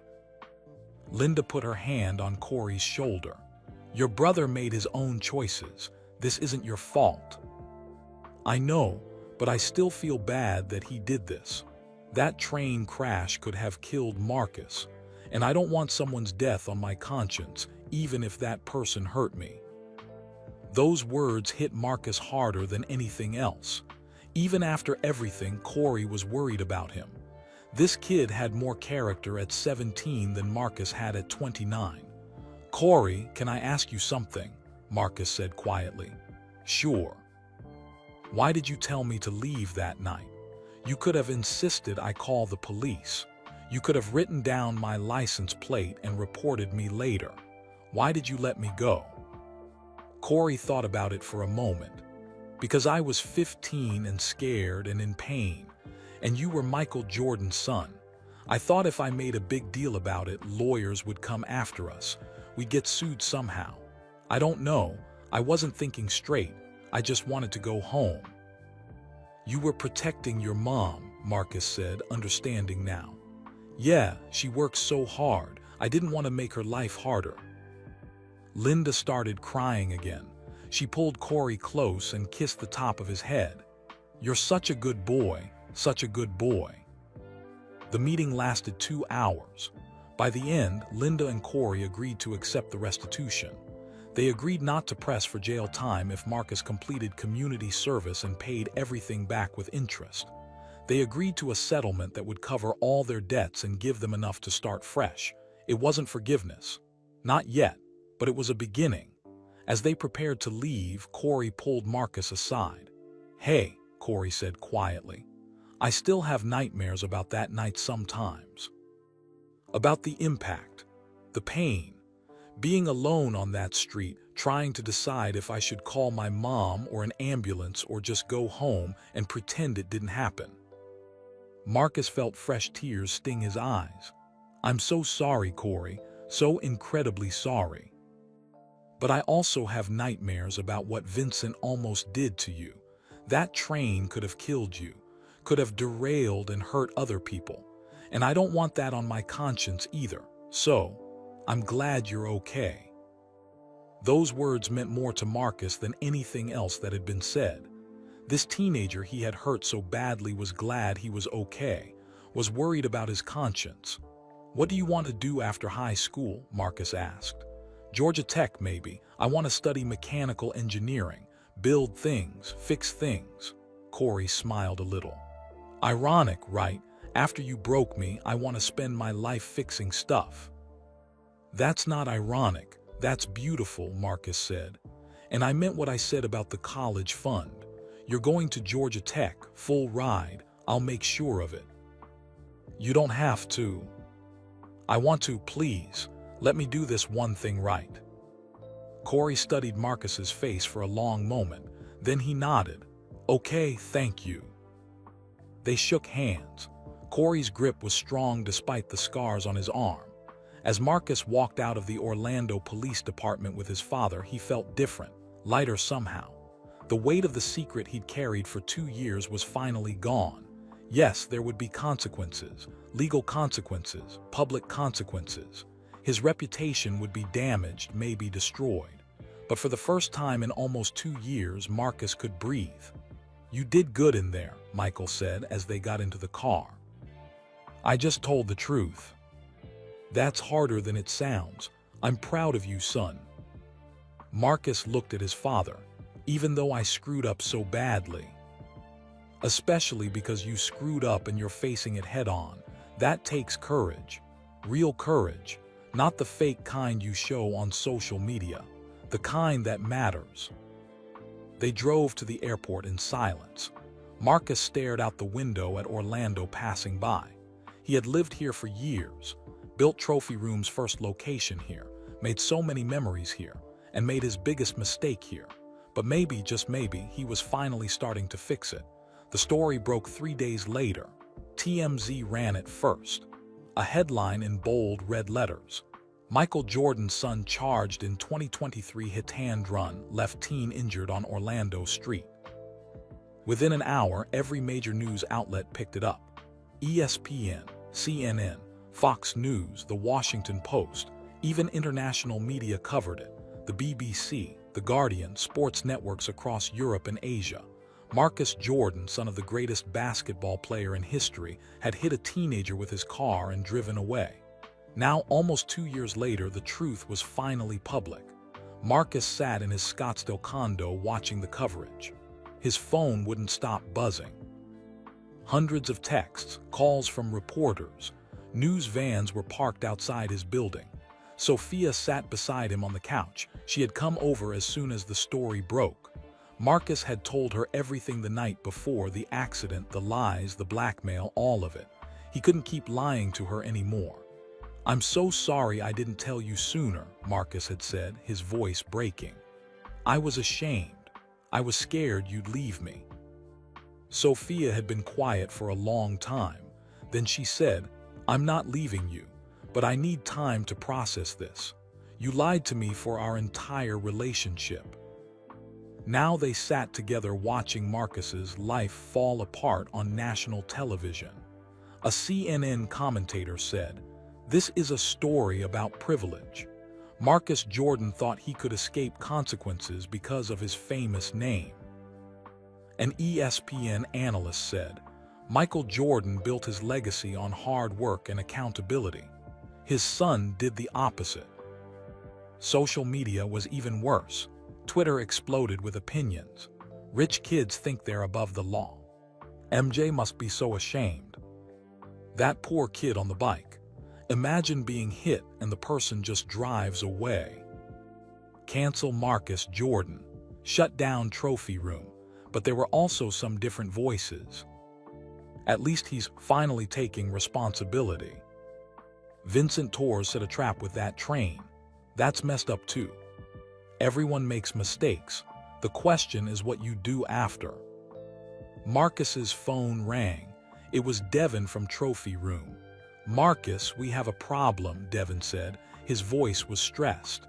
Linda put her hand on Corey's shoulder. Your brother made his own choices. This isn't your fault. I know, but I still feel bad that he did this. That train crash could have killed Marcus, and I don't want someone's death on my conscience, even if that person hurt me. Those words hit Marcus harder than anything else. Even after everything, Corey was worried about him. This kid had more character at 17 than Marcus had at 29. Corey, can I ask you something? Marcus said quietly. Sure. Why did you tell me to leave that night? You could have insisted I call the police. You could have written down my license plate and reported me later. Why did you let me go? Corey thought about it for a moment. Because I was 15 and scared and in pain, and you were Michael Jordan's son. I thought if I made a big deal about it, lawyers would come after us. We'd get sued somehow. I don't know. I wasn't thinking straight. I just wanted to go home. You were protecting your mom, Marcus said, understanding now. Yeah, she works so hard. I didn't want to make her life harder. Linda started crying again. She pulled Corey close and kissed the top of his head. You're such a good boy, such a good boy. The meeting lasted 2 hours. By the end, Linda and Corey agreed to accept the restitution. They agreed not to press for jail time if Marcus completed community service and paid everything back with interest. They agreed to a settlement that would cover all their debts and give them enough to start fresh. It wasn't forgiveness. Not yet, but it was a beginning. As they prepared to leave, Corey pulled Marcus aside. Hey, Corey said quietly. I still have nightmares about that night sometimes. About the impact, the pain, being alone on that street, trying to decide if I should call my mom or an ambulance or just go home and pretend it didn't happen. Marcus felt fresh tears sting his eyes. I'm so sorry, Corey, so incredibly sorry. But I also have nightmares about what Vincent almost did to you. That train could have killed you, could have derailed and hurt other people. And I don't want that on my conscience either. So, I'm glad you're okay. Those words meant more to Marcus than anything else that had been said. This teenager he had hurt so badly was glad he was okay, was worried about his conscience. What do you want to do after high school? Marcus asked. Georgia Tech, maybe. I want to study mechanical engineering, build things, fix things. Corey smiled a little. Ironic, right? After you broke me, I want to spend my life fixing stuff. That's not ironic. That's beautiful, Marcus said. And I meant what I said about the college fund. You're going to Georgia Tech, full ride. I'll make sure of it. You don't have to. I want to, please. Let me do this one thing right. Corey studied Marcus's face for a long moment. Then he nodded. Okay, thank you. They shook hands. Corey's grip was strong despite the scars on his arm. As Marcus walked out of the Orlando Police Department with his father, he felt different, lighter somehow. The weight of the secret he'd carried for 2 years was finally gone. Yes, there would be consequences, legal consequences, public consequences. His reputation would be damaged, maybe destroyed. But for the first time in almost 2 years, Marcus could breathe. You did good in there, Michael said as they got into the car. I just told the truth. That's harder than it sounds. I'm proud of you, son. Marcus looked at his father. Even though I screwed up so badly. Especially because you screwed up and you're facing it head on. That takes courage. Real courage. Not the fake kind you show on social media. The kind that matters. They drove to the airport in silence. Marcus stared out the window at Orlando passing by. He had lived here for years, built Trophy Room's first location here, made so many memories here, and made his biggest mistake here. But maybe, just maybe, he was finally starting to fix it. The story broke 3 days later. TMZ ran it first. A headline in bold red letters. Michael Jordan's son charged in 2023 hit-and run left teen injured on Orlando street. Within an hour, every major news outlet picked it up. ESPN, CNN, Fox News, The Washington Post, even international media covered it. The BBC, The Guardian, sports networks across Europe and Asia. Marcus Jordan, son of the greatest basketball player in history, had hit a teenager with his car and driven away. Now, almost 2 years later, the truth was finally public. Marcus sat in his Scottsdale condo watching the coverage. His phone wouldn't stop buzzing. Hundreds of texts, calls from reporters. News vans were parked outside his building. Sophia sat beside him on the couch. She had come over as soon as the story broke. Marcus had told her everything the night before, the accident, the lies, the blackmail, all of it. He couldn't keep lying to her anymore. "I'm so sorry I didn't tell you sooner," Marcus had said, his voice breaking. "I was ashamed. I was scared you'd leave me." Sophia had been quiet for a long time. Then she said, "I'm not leaving you, but I need time to process this. You lied to me for our entire relationship." Now they sat together watching Marcus's life fall apart on national television. A CNN commentator said, "This is a story about privilege." Marcus Jordan thought he could escape consequences because of his famous name. An ESPN analyst said, "Michael Jordan built his legacy on hard work and accountability. His son did the opposite." Social media was even worse. Twitter exploded with opinions. "Rich kids think they're above the law. MJ must be so ashamed. That poor kid on the bike. Imagine being hit and the person just drives away. Cancel Marcus Jordan. Shut down Trophy Room." But there were also some different voices. "At least he's finally taking responsibility." Vincent Torres set a trap with that train. "That's messed up too. Everyone makes mistakes. The question is what you do after." Marcus's phone rang. It was Devin from Trophy Room. "Marcus, we have a problem," Devin said. His voice was stressed.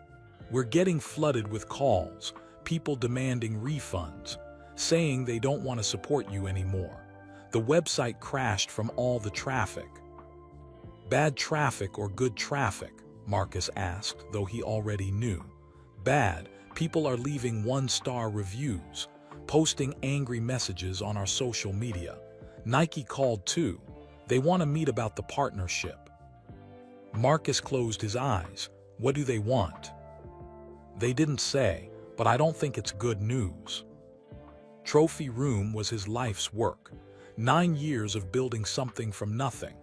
"We're getting flooded with calls, people demanding refunds, saying they don't want to support you anymore. The website crashed from all the traffic." "Bad traffic or good traffic?" Marcus asked, though he already knew. "Bad. People are leaving one-star reviews, posting angry messages on our social media. Nike called too. They want to meet about the partnership." Marcus closed his eyes. "What do they want?" "They didn't say, but I don't think it's good news." Trophy Room was his life's work. 9 years of building something from nothing.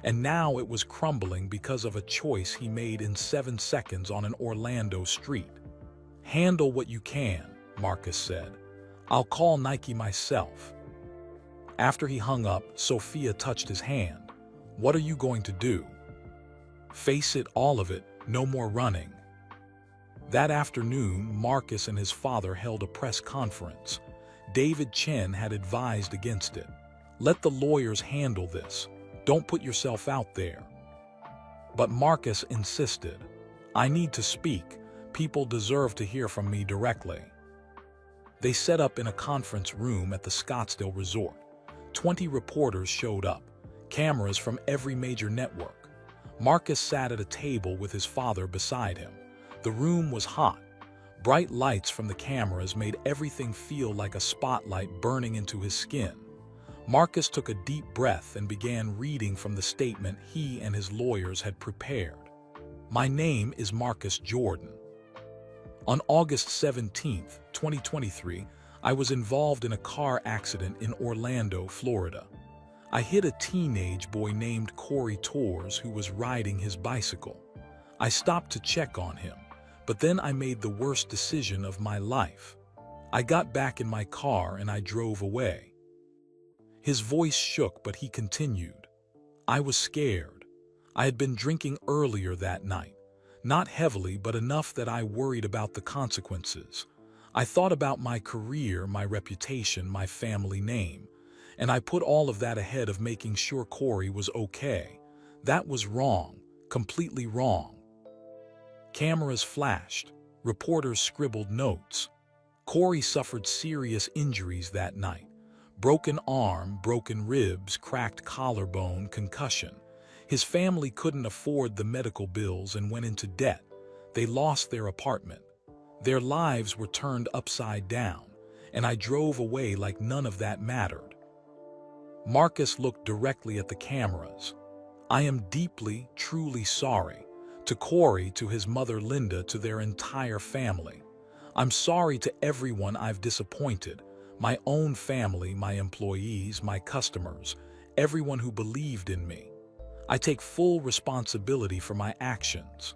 And now it was crumbling because of a choice he made in 7 seconds on an Orlando street. "Handle what you can," Marcus said. "I'll call Nike myself." After he hung up, Sophia touched his hand. "What are you going to do?" "Face it, all of it, no more running." That afternoon, Marcus and his father held a press conference. David Chen had advised against it. "Let the lawyers handle this. Don't put yourself out there." But Marcus insisted. "I need to speak. People deserve to hear from me directly." They set up in a conference room at the Scottsdale resort. 20 reporters showed up, cameras from every major network. Marcus sat at a table with his father beside him. The room was hot. Bright lights from the cameras made everything feel like a spotlight burning into his skin. Marcus took a deep breath and began reading from the statement he and his lawyers had prepared. "My name is Marcus Jordan. On August 17, 2023, I was involved in a car accident in Orlando, Florida. I hit a teenage boy named Corey Torres who was riding his bicycle. I stopped to check on him, but then I made the worst decision of my life. I got back in my car and I drove away." His voice shook, but he continued. "I was scared. I had been drinking earlier that night. Not heavily, but enough that I worried about the consequences. I thought about my career, my reputation, my family name, and I put all of that ahead of making sure Corey was okay. That was wrong, completely wrong. Cameras flashed. Reporters scribbled notes. Corey suffered serious injuries that night. Broken arm, broken ribs, cracked collarbone, concussion. His family couldn't afford the medical bills and went into debt. They lost their apartment. Their lives were turned upside down, and I drove away like none of that mattered. Marcus looked directly at the cameras. I am deeply, truly sorry. To Corey, to his mother Linda, to their entire family. I'm sorry to everyone I've disappointed. My own family, my employees, my customers, everyone who believed in me. I take full responsibility for my actions.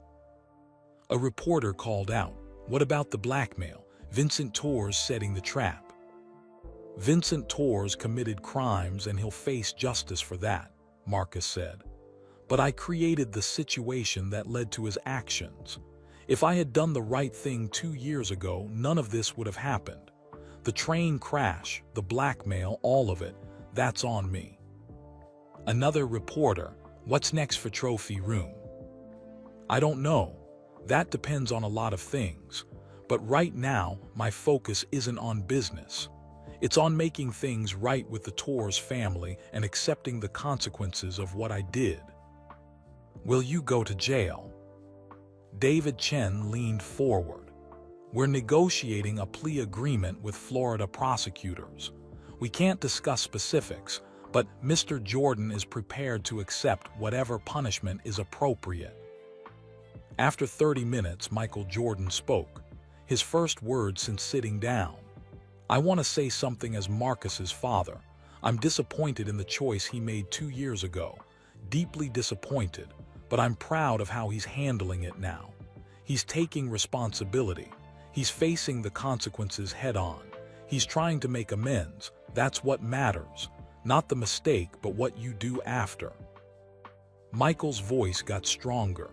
A reporter called out, "What about the blackmail? Vincent Torres setting the trap." "Vincent Torres committed crimes and he'll face justice for that," Marcus said. "But I created the situation that led to his actions. If I had done the right thing 2 years ago, none of this would have happened. The train crash, the blackmail, all of it, that's on me." Another reporter, "What's next for Trophy Room?" "I don't know. That depends on a lot of things. But right now, my focus isn't on business. It's on making things right with the Torres family and accepting the consequences of what I did." "Will you go to jail?" David Chen leaned forward. "We're negotiating a plea agreement with Florida prosecutors. We can't discuss specifics, but Mr. Jordan is prepared to accept whatever punishment is appropriate." After 30 minutes, Michael Jordan spoke, his first words since sitting down. "I want to say something as Marcus's father. I'm disappointed in the choice he made 2 years ago. Deeply disappointed, but I'm proud of how he's handling it now. He's taking responsibility. He's facing the consequences head on. He's trying to make amends. That's what matters. Not the mistake, but what you do after." Michael's voice got stronger.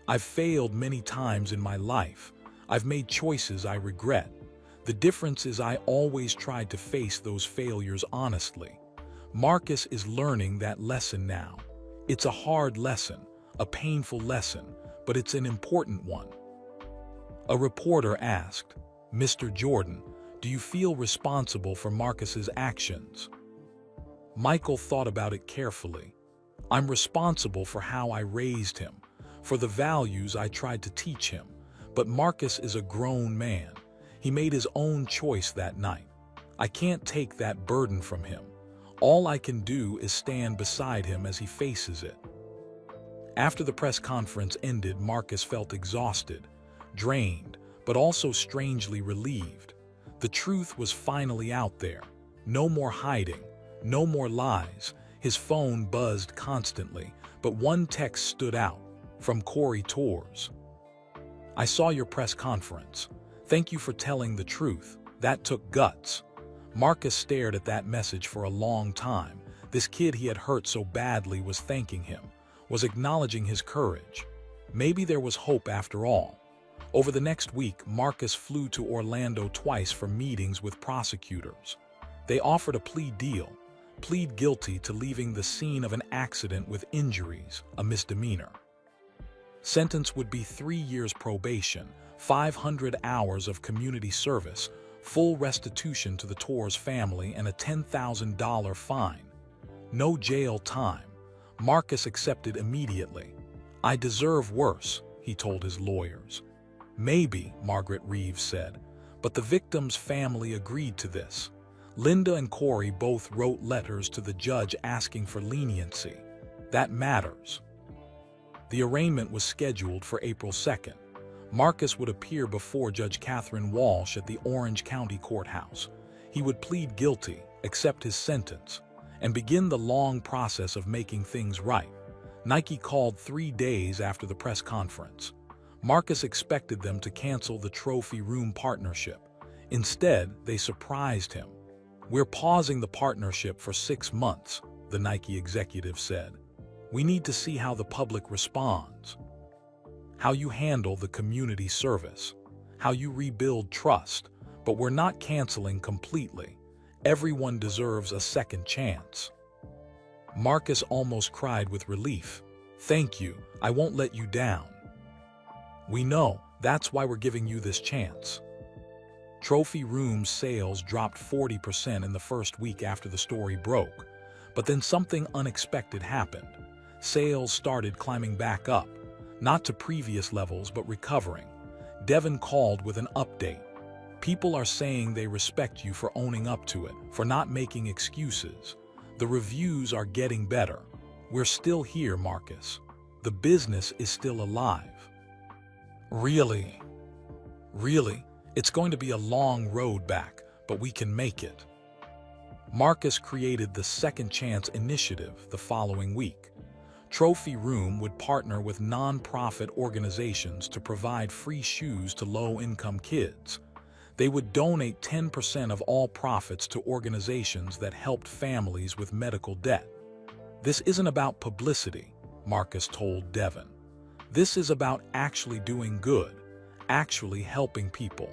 "I've failed many times in my life. I've made choices I regret. The difference is I always tried to face those failures honestly. Marcus is learning that lesson now. It's a hard lesson, a painful lesson, but it's an important one." A reporter asked, "Mr. Jordan, do you feel responsible for Marcus's actions?" Michael thought about it carefully. "I'm responsible for how I raised him, for the values I tried to teach him, but Marcus is a grown man. He made his own choice that night. I can't take that burden from him. All I can do is stand beside him as he faces it." After the press conference ended, Marcus felt exhausted, drained, but also strangely relieved. The truth was finally out there. No more hiding, no more lies. His phone buzzed constantly, but one text stood out, from Corey Torres. "I saw your press conference. Thank you for telling the truth. That took guts." Marcus stared at that message for a long time. This kid he had hurt so badly was thanking him, was acknowledging his courage. Maybe there was hope after all. Over the next week, Marcus flew to Orlando twice for meetings with prosecutors. They offered a plea deal, plead guilty to leaving the scene of an accident with injuries, a misdemeanor. Sentence would be 3 years probation, 500 hours of community service, full restitution to the Torres family, and a $10,000 fine. No jail time. Marcus accepted immediately. "I deserve worse," he told his lawyers. "Maybe," Margaret Reeves said, "but the victim's family agreed to this." Linda and Corey both wrote letters to the judge asking for leniency. That matters. The arraignment was scheduled for April 2nd. Marcus would appear before Judge Catherine Walsh at the Orange County Courthouse. He would plead guilty, accept his sentence, and begin the long process of making things right. Nike called 3 days after the press conference. Marcus expected them to cancel the Trophy Room partnership. Instead, they surprised him. "We're pausing the partnership for 6 months," the Nike executive said. "We need to see how the public responds, how you handle the community service, how you rebuild trust." but we're not canceling completely. Everyone deserves a second chance." Marcus almost cried with relief. "Thank you, I won't let you down." "We know, that's why we're giving you this chance." Trophy Room sales dropped 40% in the first week after the story broke, but then something unexpected happened. Sales started climbing back up, not to previous levels but recovering. Devin called with an update. "People are saying they respect you for owning up to it, for not making excuses. The reviews are getting better. We're still here, Marcus. The business is still alive." "Really? Really? It's going to be a long road back, but we can make it." Marcus created the Second Chance Initiative the following week. Trophy Room would partner with non-profit organizations to provide free shoes to low-income kids. They would donate 10% of all profits to organizations that helped families with medical debt. "This isn't about publicity," Marcus told Devin. "This is about actually doing good, actually helping people."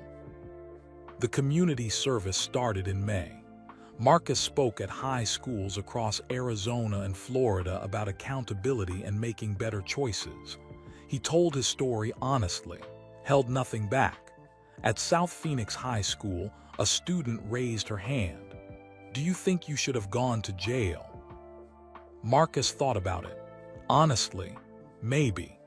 The community service started in May. Marcus spoke at high schools across Arizona and Florida about accountability and making better choices. He told his story honestly, held nothing back. At South Phoenix High School, a student raised her hand. "Do you think you should have gone to jail?" Marcus thought about it. "Honestly, maybe.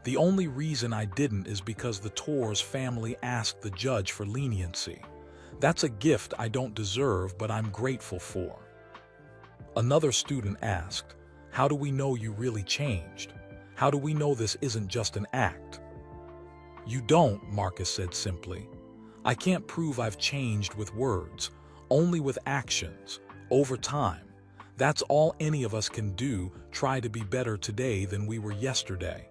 The only reason I didn't is because the Torres family asked the judge for leniency. That's a gift I don't deserve, but I'm grateful for." Another student asked, "How do we know you really changed? How do we know this isn't just an act?" "You don't," Marcus said simply. "I can't prove I've changed with words, only with actions, over time. That's all any of us can do, try to be better today than we were yesterday."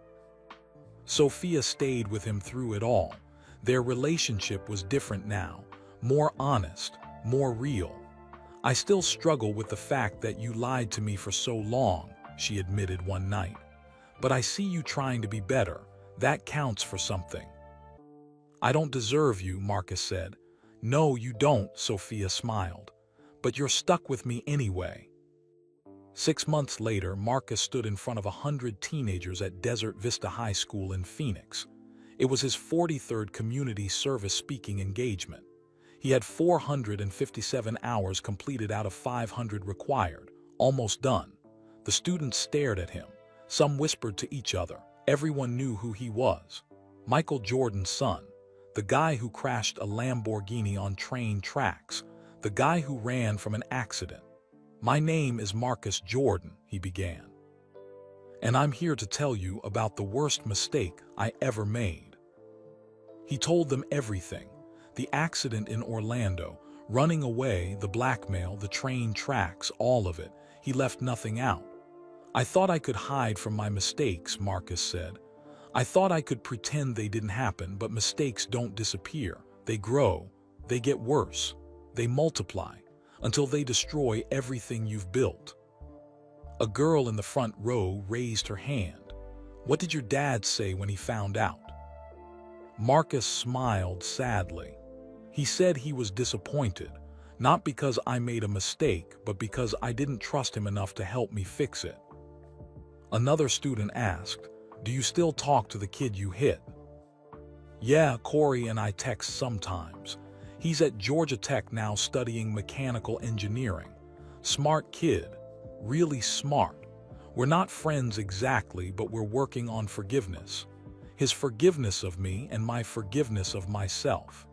Sophia stayed with him through it all. Their relationship was different now, more honest, more real. "I still struggle with the fact that you lied to me for so long," she admitted one night. "But I see you trying to be better. That counts for something." "I don't deserve you," Marcus said. "No, you don't," Sophia smiled. "But you're stuck with me anyway." 6 months later, Marcus stood in front of 100 teenagers at Desert Vista High School in Phoenix. It was his 43rd community service speaking engagement. He had 457 hours completed out of 500 required, almost done. The students stared at him. Some whispered to each other. Everyone knew who he was. Michael Jordan's son. The guy who crashed a Lamborghini on train tracks. The guy who ran from an accident. "My name is Marcus Jordan," he began. "And I'm here to tell you about the worst mistake I ever made." He told them everything. The accident in Orlando, running away, the blackmail, the train tracks, all of it. He left nothing out. "I thought I could hide from my mistakes," Marcus said. "I thought I could pretend they didn't happen, but mistakes don't disappear. They grow, they get worse, they multiply, until they destroy everything you've built." A girl in the front row raised her hand. "What did your dad say when he found out?" Marcus smiled sadly. He said he was disappointed, not because I made a mistake, but because I didn't trust him enough to help me fix it. Another student asked, "Do you still talk to the kid you hit?" "Yeah, Corey and I text sometimes. He's at Georgia Tech now studying mechanical engineering. Smart kid, really smart. We're not friends exactly, but we're working on forgiveness. His forgiveness of me and my forgiveness of myself."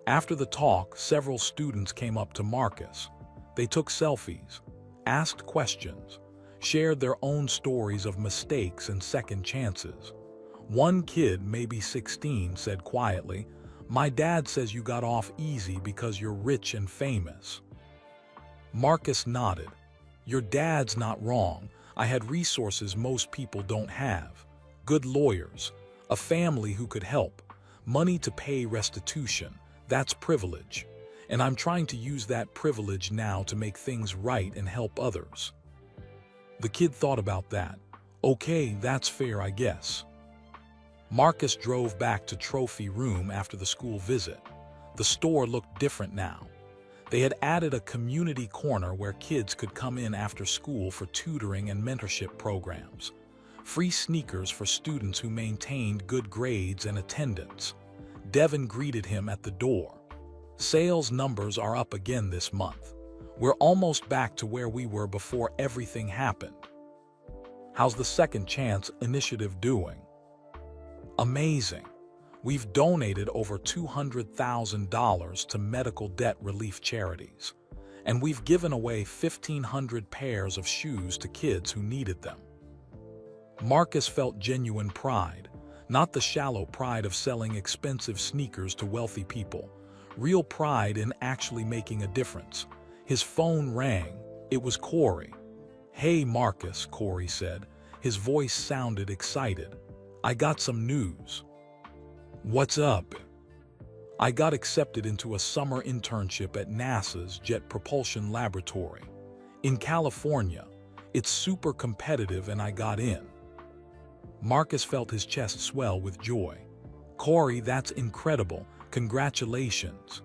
After the talk, several students came up to Marcus. They took selfies, asked questions, shared their own stories of mistakes and second chances. One kid, maybe 16, said quietly, "My dad says you got off easy because you're rich and famous." Marcus nodded. "Your dad's not wrong. I had resources most people don't have. Good lawyers, a family who could help, money to pay restitution. That's privilege. And I'm trying to use that privilege now to make things right and help others." The kid thought about that. "Okay, that's fair, I guess." Marcus drove back to Trophy Room after the school visit. The store looked different now. They had added a community corner where kids could come in after school for tutoring and mentorship programs. Free sneakers for students who maintained good grades and attendance. Devin greeted him at the door. Sales numbers are up again this month. We're almost back to where we were before everything happened. How's the Second Chance initiative doing? Amazing. We've donated over $200,000 to medical debt relief charities, and we've given away 1,500 pairs of shoes to kids who needed them. Marcus felt genuine pride, not the shallow pride of selling expensive sneakers to wealthy people, real pride in actually making a difference. His phone rang. It was Corey. "Hey, Marcus," Corey said. His voice sounded excited. "I got some news." "What's up?" "I got accepted into a summer internship at NASA's Jet Propulsion Laboratory. In California. It's super competitive and I got in." Marcus felt his chest swell with joy. "Corey, that's incredible. Congratulations."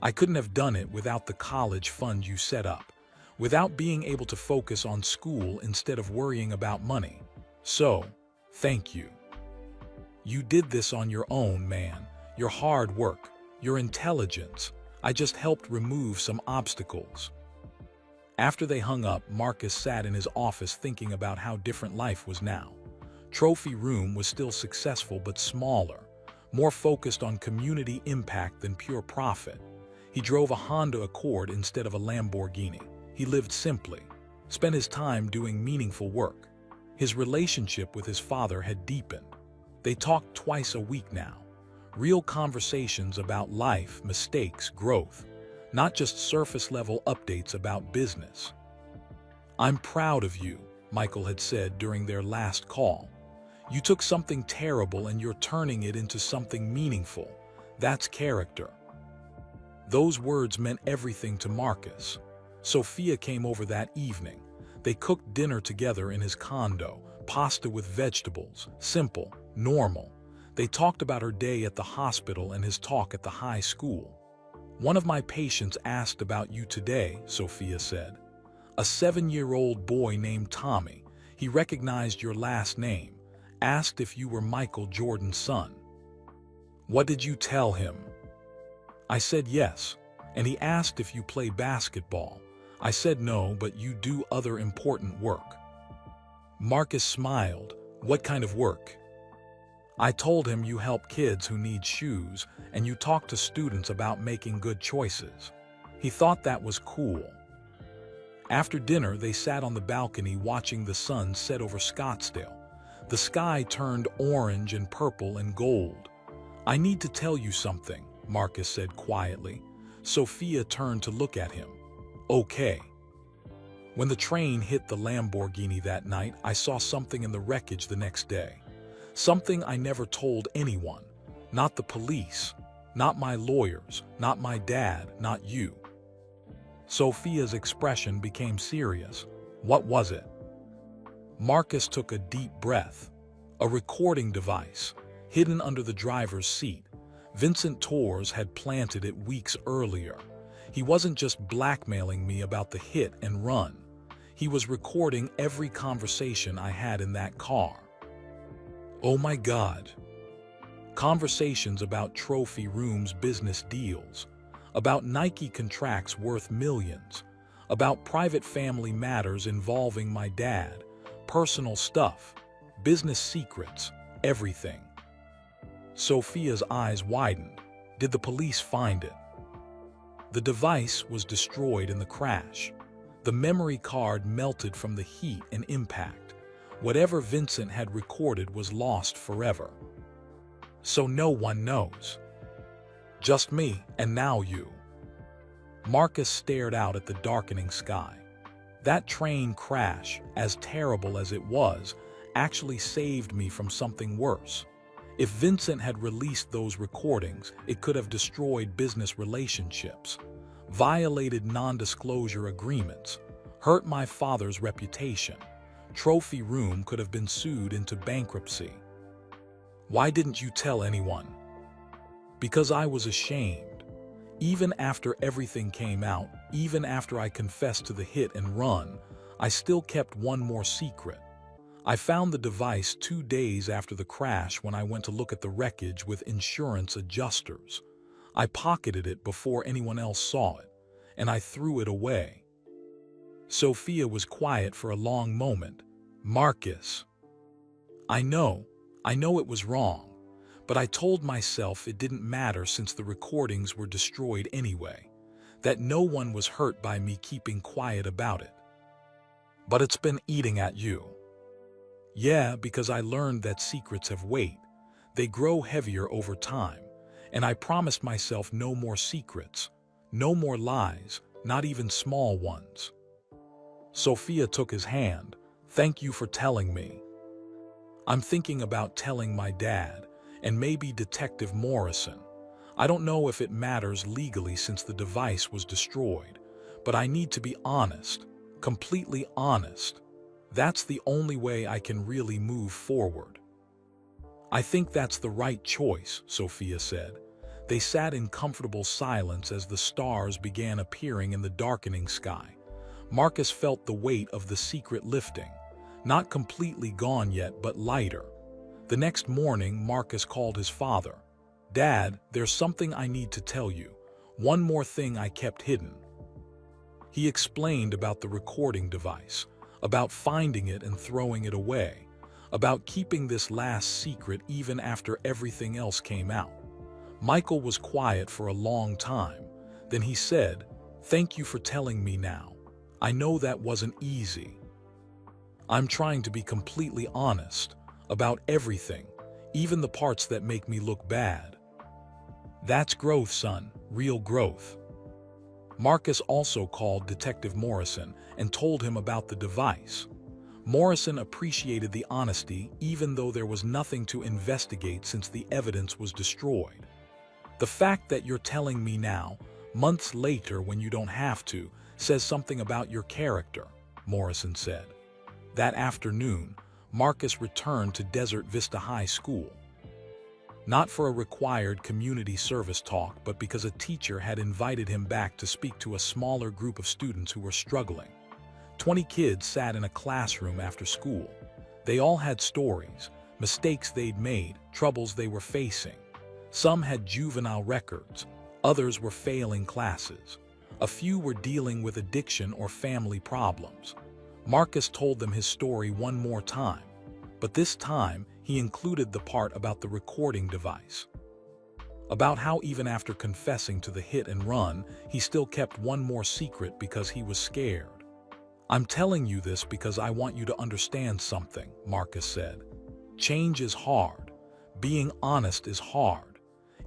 "I couldn't have done it without the college fund you set up, without being able to focus on school instead of worrying about money. So, thank you. You did this on your own, man. Your hard work, your intelligence. I just helped remove some obstacles." After they hung up, Marcus sat in his office thinking about how different life was now. Trophy Room was still successful but smaller, more focused on community impact than pure profit. He drove a Honda Accord instead of a Lamborghini. He lived simply, spent his time doing meaningful work. His relationship with his father had deepened. They talked twice a week now. Real conversations about life, mistakes, growth, not just surface-level updates about business. "I'm proud of you," Michael had said during their last call. "You took something terrible and you're turning it into something meaningful. That's character." Those words meant everything to Marcus. Sophia came over that evening. They cooked dinner together in his condo, pasta with vegetables, simple, normal. They talked about her day at the hospital and his talk at the high school. "One of my patients asked about you today," Sophia said. "A 7-year-old boy named Tommy. He recognized your last name, asked if you were Michael Jordan's son." "What did you tell him?" "I said yes, and he asked if you play basketball. I said no, but you do other important work." Marcus smiled. "What kind of work?" "I told him you help kids who need shoes and you talk to students about making good choices." He thought that was cool. After dinner, they sat on the balcony watching the sun set over Scottsdale. The sky turned orange and purple and gold. "I need to tell you something," Marcus said quietly. Sophia turned to look at him. "Okay." "When the train hit the Lamborghini that night, I saw something in the wreckage the next day. Something I never told anyone. Not the police, not my lawyers, not my dad, not you." Sophia's expression became serious. "What was it?" Marcus took a deep breath. "A recording device, hidden under the driver's seat. Vincent Torres had planted it weeks earlier. He wasn't just blackmailing me about the hit and run. He was recording every conversation I had in that car." "Oh my God." Conversations about Trophy Room's business deals, about Nike contracts worth millions, about private family matters involving my dad, personal stuff, business secrets, everything. Sophia's eyes widened. "Did the police find it?" "The device was destroyed in the crash. The memory card melted from the heat and impact. Whatever Vincent had recorded was lost forever. So no one knows. Just me, and now you." Marcus stared out at the darkening sky. That train crash, as terrible as it was, actually saved me from something worse. If Vincent had released those recordings, it could have destroyed business relationships, violated non-disclosure agreements, hurt my father's reputation. Trophy Room could have been sued into bankruptcy. "Why didn't you tell anyone?" Because I was ashamed. Even after everything came out, even after I confessed to the hit and run, I still kept one more secret. I found the device 2 days after the crash when I went to look at the wreckage with insurance adjusters. I pocketed it before anyone else saw it, and I threw it away. Sophia was quiet for a long moment. Marcus. I know it was wrong, but I told myself it didn't matter since the recordings were destroyed anyway, that no one was hurt by me keeping quiet about it. But it's been eating at you. Yeah, because I learned that secrets have weight. They grow heavier over time, and I promised myself no more secrets, no more lies, not even small ones. Sophia took his hand. Thank you for telling me. I'm thinking about telling my dad, and maybe Detective Morrison. I don't know if it matters legally since the device was destroyed, but I need to be honest, completely honest. That's the only way I can really move forward. I think that's the right choice, Sophia said. They sat in comfortable silence as the stars began appearing in the darkening sky. Marcus felt the weight of the secret lifting. Not completely gone yet, but lighter. The next morning, Marcus called his father. Dad, there's something I need to tell you. One more thing I kept hidden. He explained about the recording device, about finding it and throwing it away, about keeping this last secret even after everything else came out. Michael was quiet for a long time. Then he said, "Thank you for telling me now. I know that wasn't easy. I'm trying to be completely honest about everything, even the parts that make me look bad." That's growth, son, real growth. Marcus also called Detective Morrison and told him about the device. Morrison appreciated the honesty even though there was nothing to investigate since the evidence was destroyed. The fact that you're telling me now, months later when you don't have to, says something about your character, Morrison said. That afternoon, Marcus returned to Desert Vista High School. Not for a required community service talk, but because a teacher had invited him back to speak to a smaller group of students who were struggling. 20 kids sat in a classroom after school. They all had stories, mistakes they'd made, troubles they were facing. Some had juvenile records, others were failing classes. A few were dealing with addiction or family problems. Marcus told them his story one more time, but this time he included the part about the recording device. About how even after confessing to the hit and run, he still kept one more secret because he was scared. I'm telling you this because I want you to understand something, Marcus said. Change is hard. Being honest is hard.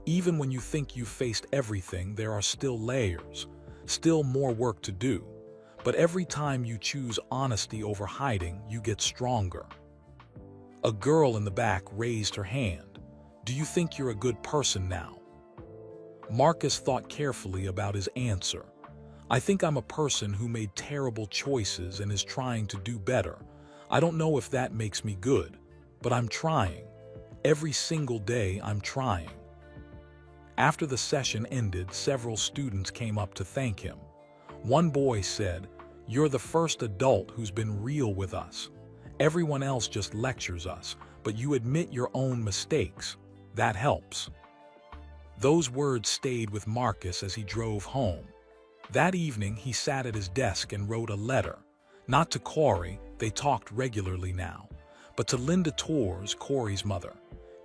Even when you think you've faced everything, there are still layers, still more work to do. But every time you choose honesty over hiding, you get stronger. A girl in the back raised her hand. Do you think you're a good person now? Marcus thought carefully about his answer. I think I'm a person who made terrible choices and is trying to do better. I don't know if that makes me good, but I'm trying. Every single day I'm trying. After the session ended, several students came up to thank him. One boy said, "You're the first adult who's been real with us. Everyone else just lectures us, but you admit your own mistakes. That helps." Those words stayed with Marcus as he drove home. That evening, he sat at his desk and wrote a letter. Not to Corey, they talked regularly now, but to Linda Torres, Corey's mother.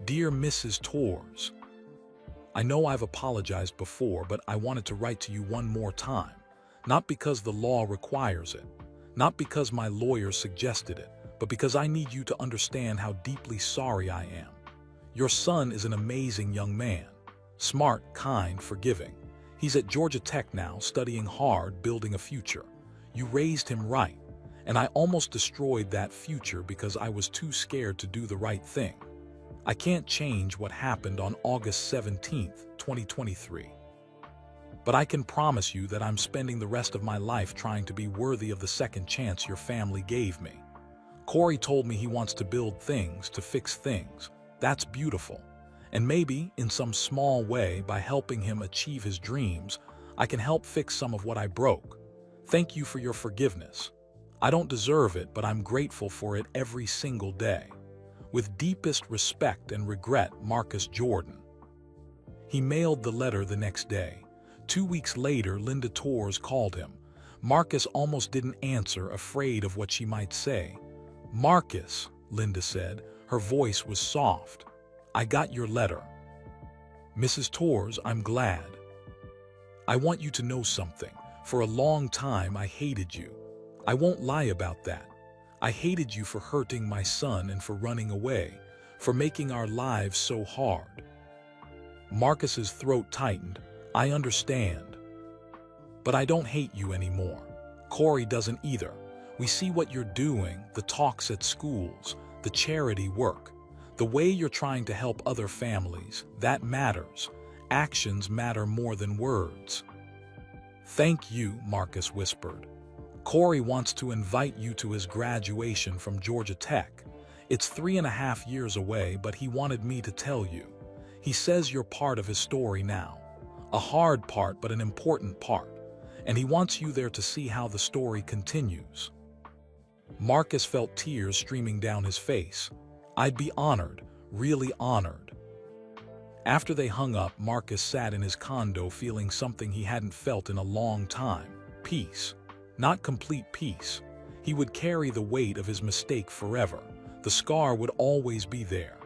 Dear Mrs. Torres, I know I've apologized before, but I wanted to write to you one more time. Not because the law requires it, not because my lawyer suggested it, but because I need you to understand how deeply sorry I am. Your son is an amazing young man. Smart, kind, forgiving. He's at Georgia Tech now, studying hard, building a future. You raised him right, and I almost destroyed that future because I was too scared to do the right thing. I can't change what happened on August 17th, 2023. But I can promise you that I'm spending the rest of my life trying to be worthy of the second chance your family gave me. Corey told me he wants to build things, to fix things. That's beautiful. And maybe, in some small way, by helping him achieve his dreams, I can help fix some of what I broke. Thank you for your forgiveness. I don't deserve it, but I'm grateful for it every single day. With deepest respect and regret, Marcus Jordan. He mailed the letter the next day. 2 weeks later, Linda Torres called him. Marcus almost didn't answer, afraid of what she might say. "Marcus," Linda said. Her voice was soft. "I got your letter." "Mrs. Torres, I'm glad. I want you to know something. For a long time, I hated you. I won't lie about that. I hated you for hurting my son and for running away, for making our lives so hard." Marcus's throat tightened. "I understand. But I don't hate you anymore. Corey doesn't either. We see what you're doing, the talks at schools, the charity work, the way you're trying to help other families. That matters. Actions matter more than words." "Thank you," Marcus whispered. "Corey wants to invite you to his graduation from Georgia Tech. It's 3.5 years away, but he wanted me to tell you. He says you're part of his story now. A hard part, but an important part. And he wants you there to see how the story continues." Marcus felt tears streaming down his face. "I'd be honored, really honored." After they hung up, Marcus sat in his condo feeling something he hadn't felt in a long time. Peace. Not complete peace. He would carry the weight of his mistake forever. The scar would always be there.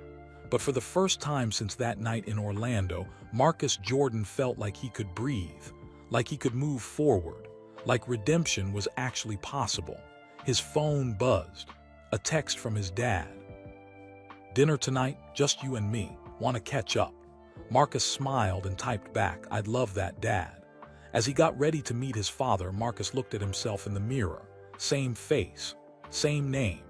But for the first time since that night in Orlando, Marcus Jordan felt like he could breathe, like he could move forward, like redemption was actually possible. His phone buzzed. A text from his dad. "Dinner tonight, just you and me. Want to catch up?" Marcus smiled and typed back, "I'd love that, Dad." As he got ready to meet his father, Marcus looked at himself in the mirror. Same face, same name,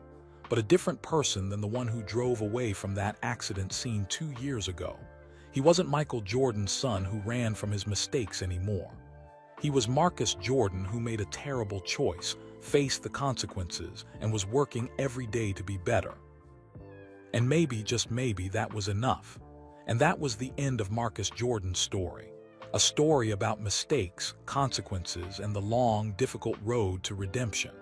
but a different person than the one who drove away from that accident scene 2 years ago. He wasn't Michael Jordan's son who ran from his mistakes anymore. He was Marcus Jordan, who made a terrible choice, faced the consequences, and was working every day to be better. And maybe, just maybe, that was enough. And that was the end of Marcus Jordan's story. A story about mistakes, consequences, and the long, difficult road to redemption.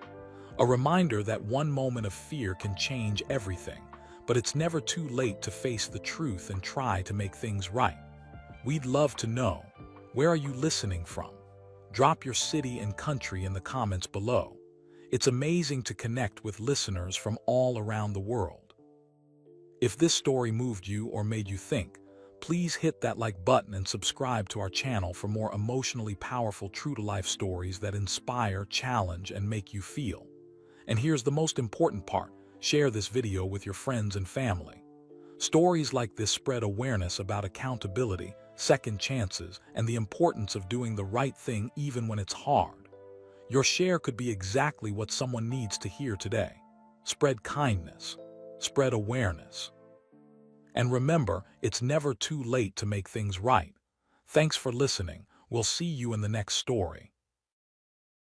A reminder that one moment of fear can change everything, but it's never too late to face the truth and try to make things right. We'd love to know, where are you listening from? Drop your city and country in the comments below. It's amazing to connect with listeners from all around the world. If this story moved you or made you think, please hit that like button and subscribe to our channel for more emotionally powerful true-to-life stories that inspire, challenge, and make you feel. And here's the most important part: share this video with your friends and family. Stories like this spread awareness about accountability, second chances, and the importance of doing the right thing even when it's hard. Your share could be exactly what someone needs to hear today. Spread kindness. Spread awareness. And remember, it's never too late to make things right. Thanks for listening. We'll see you in the next story.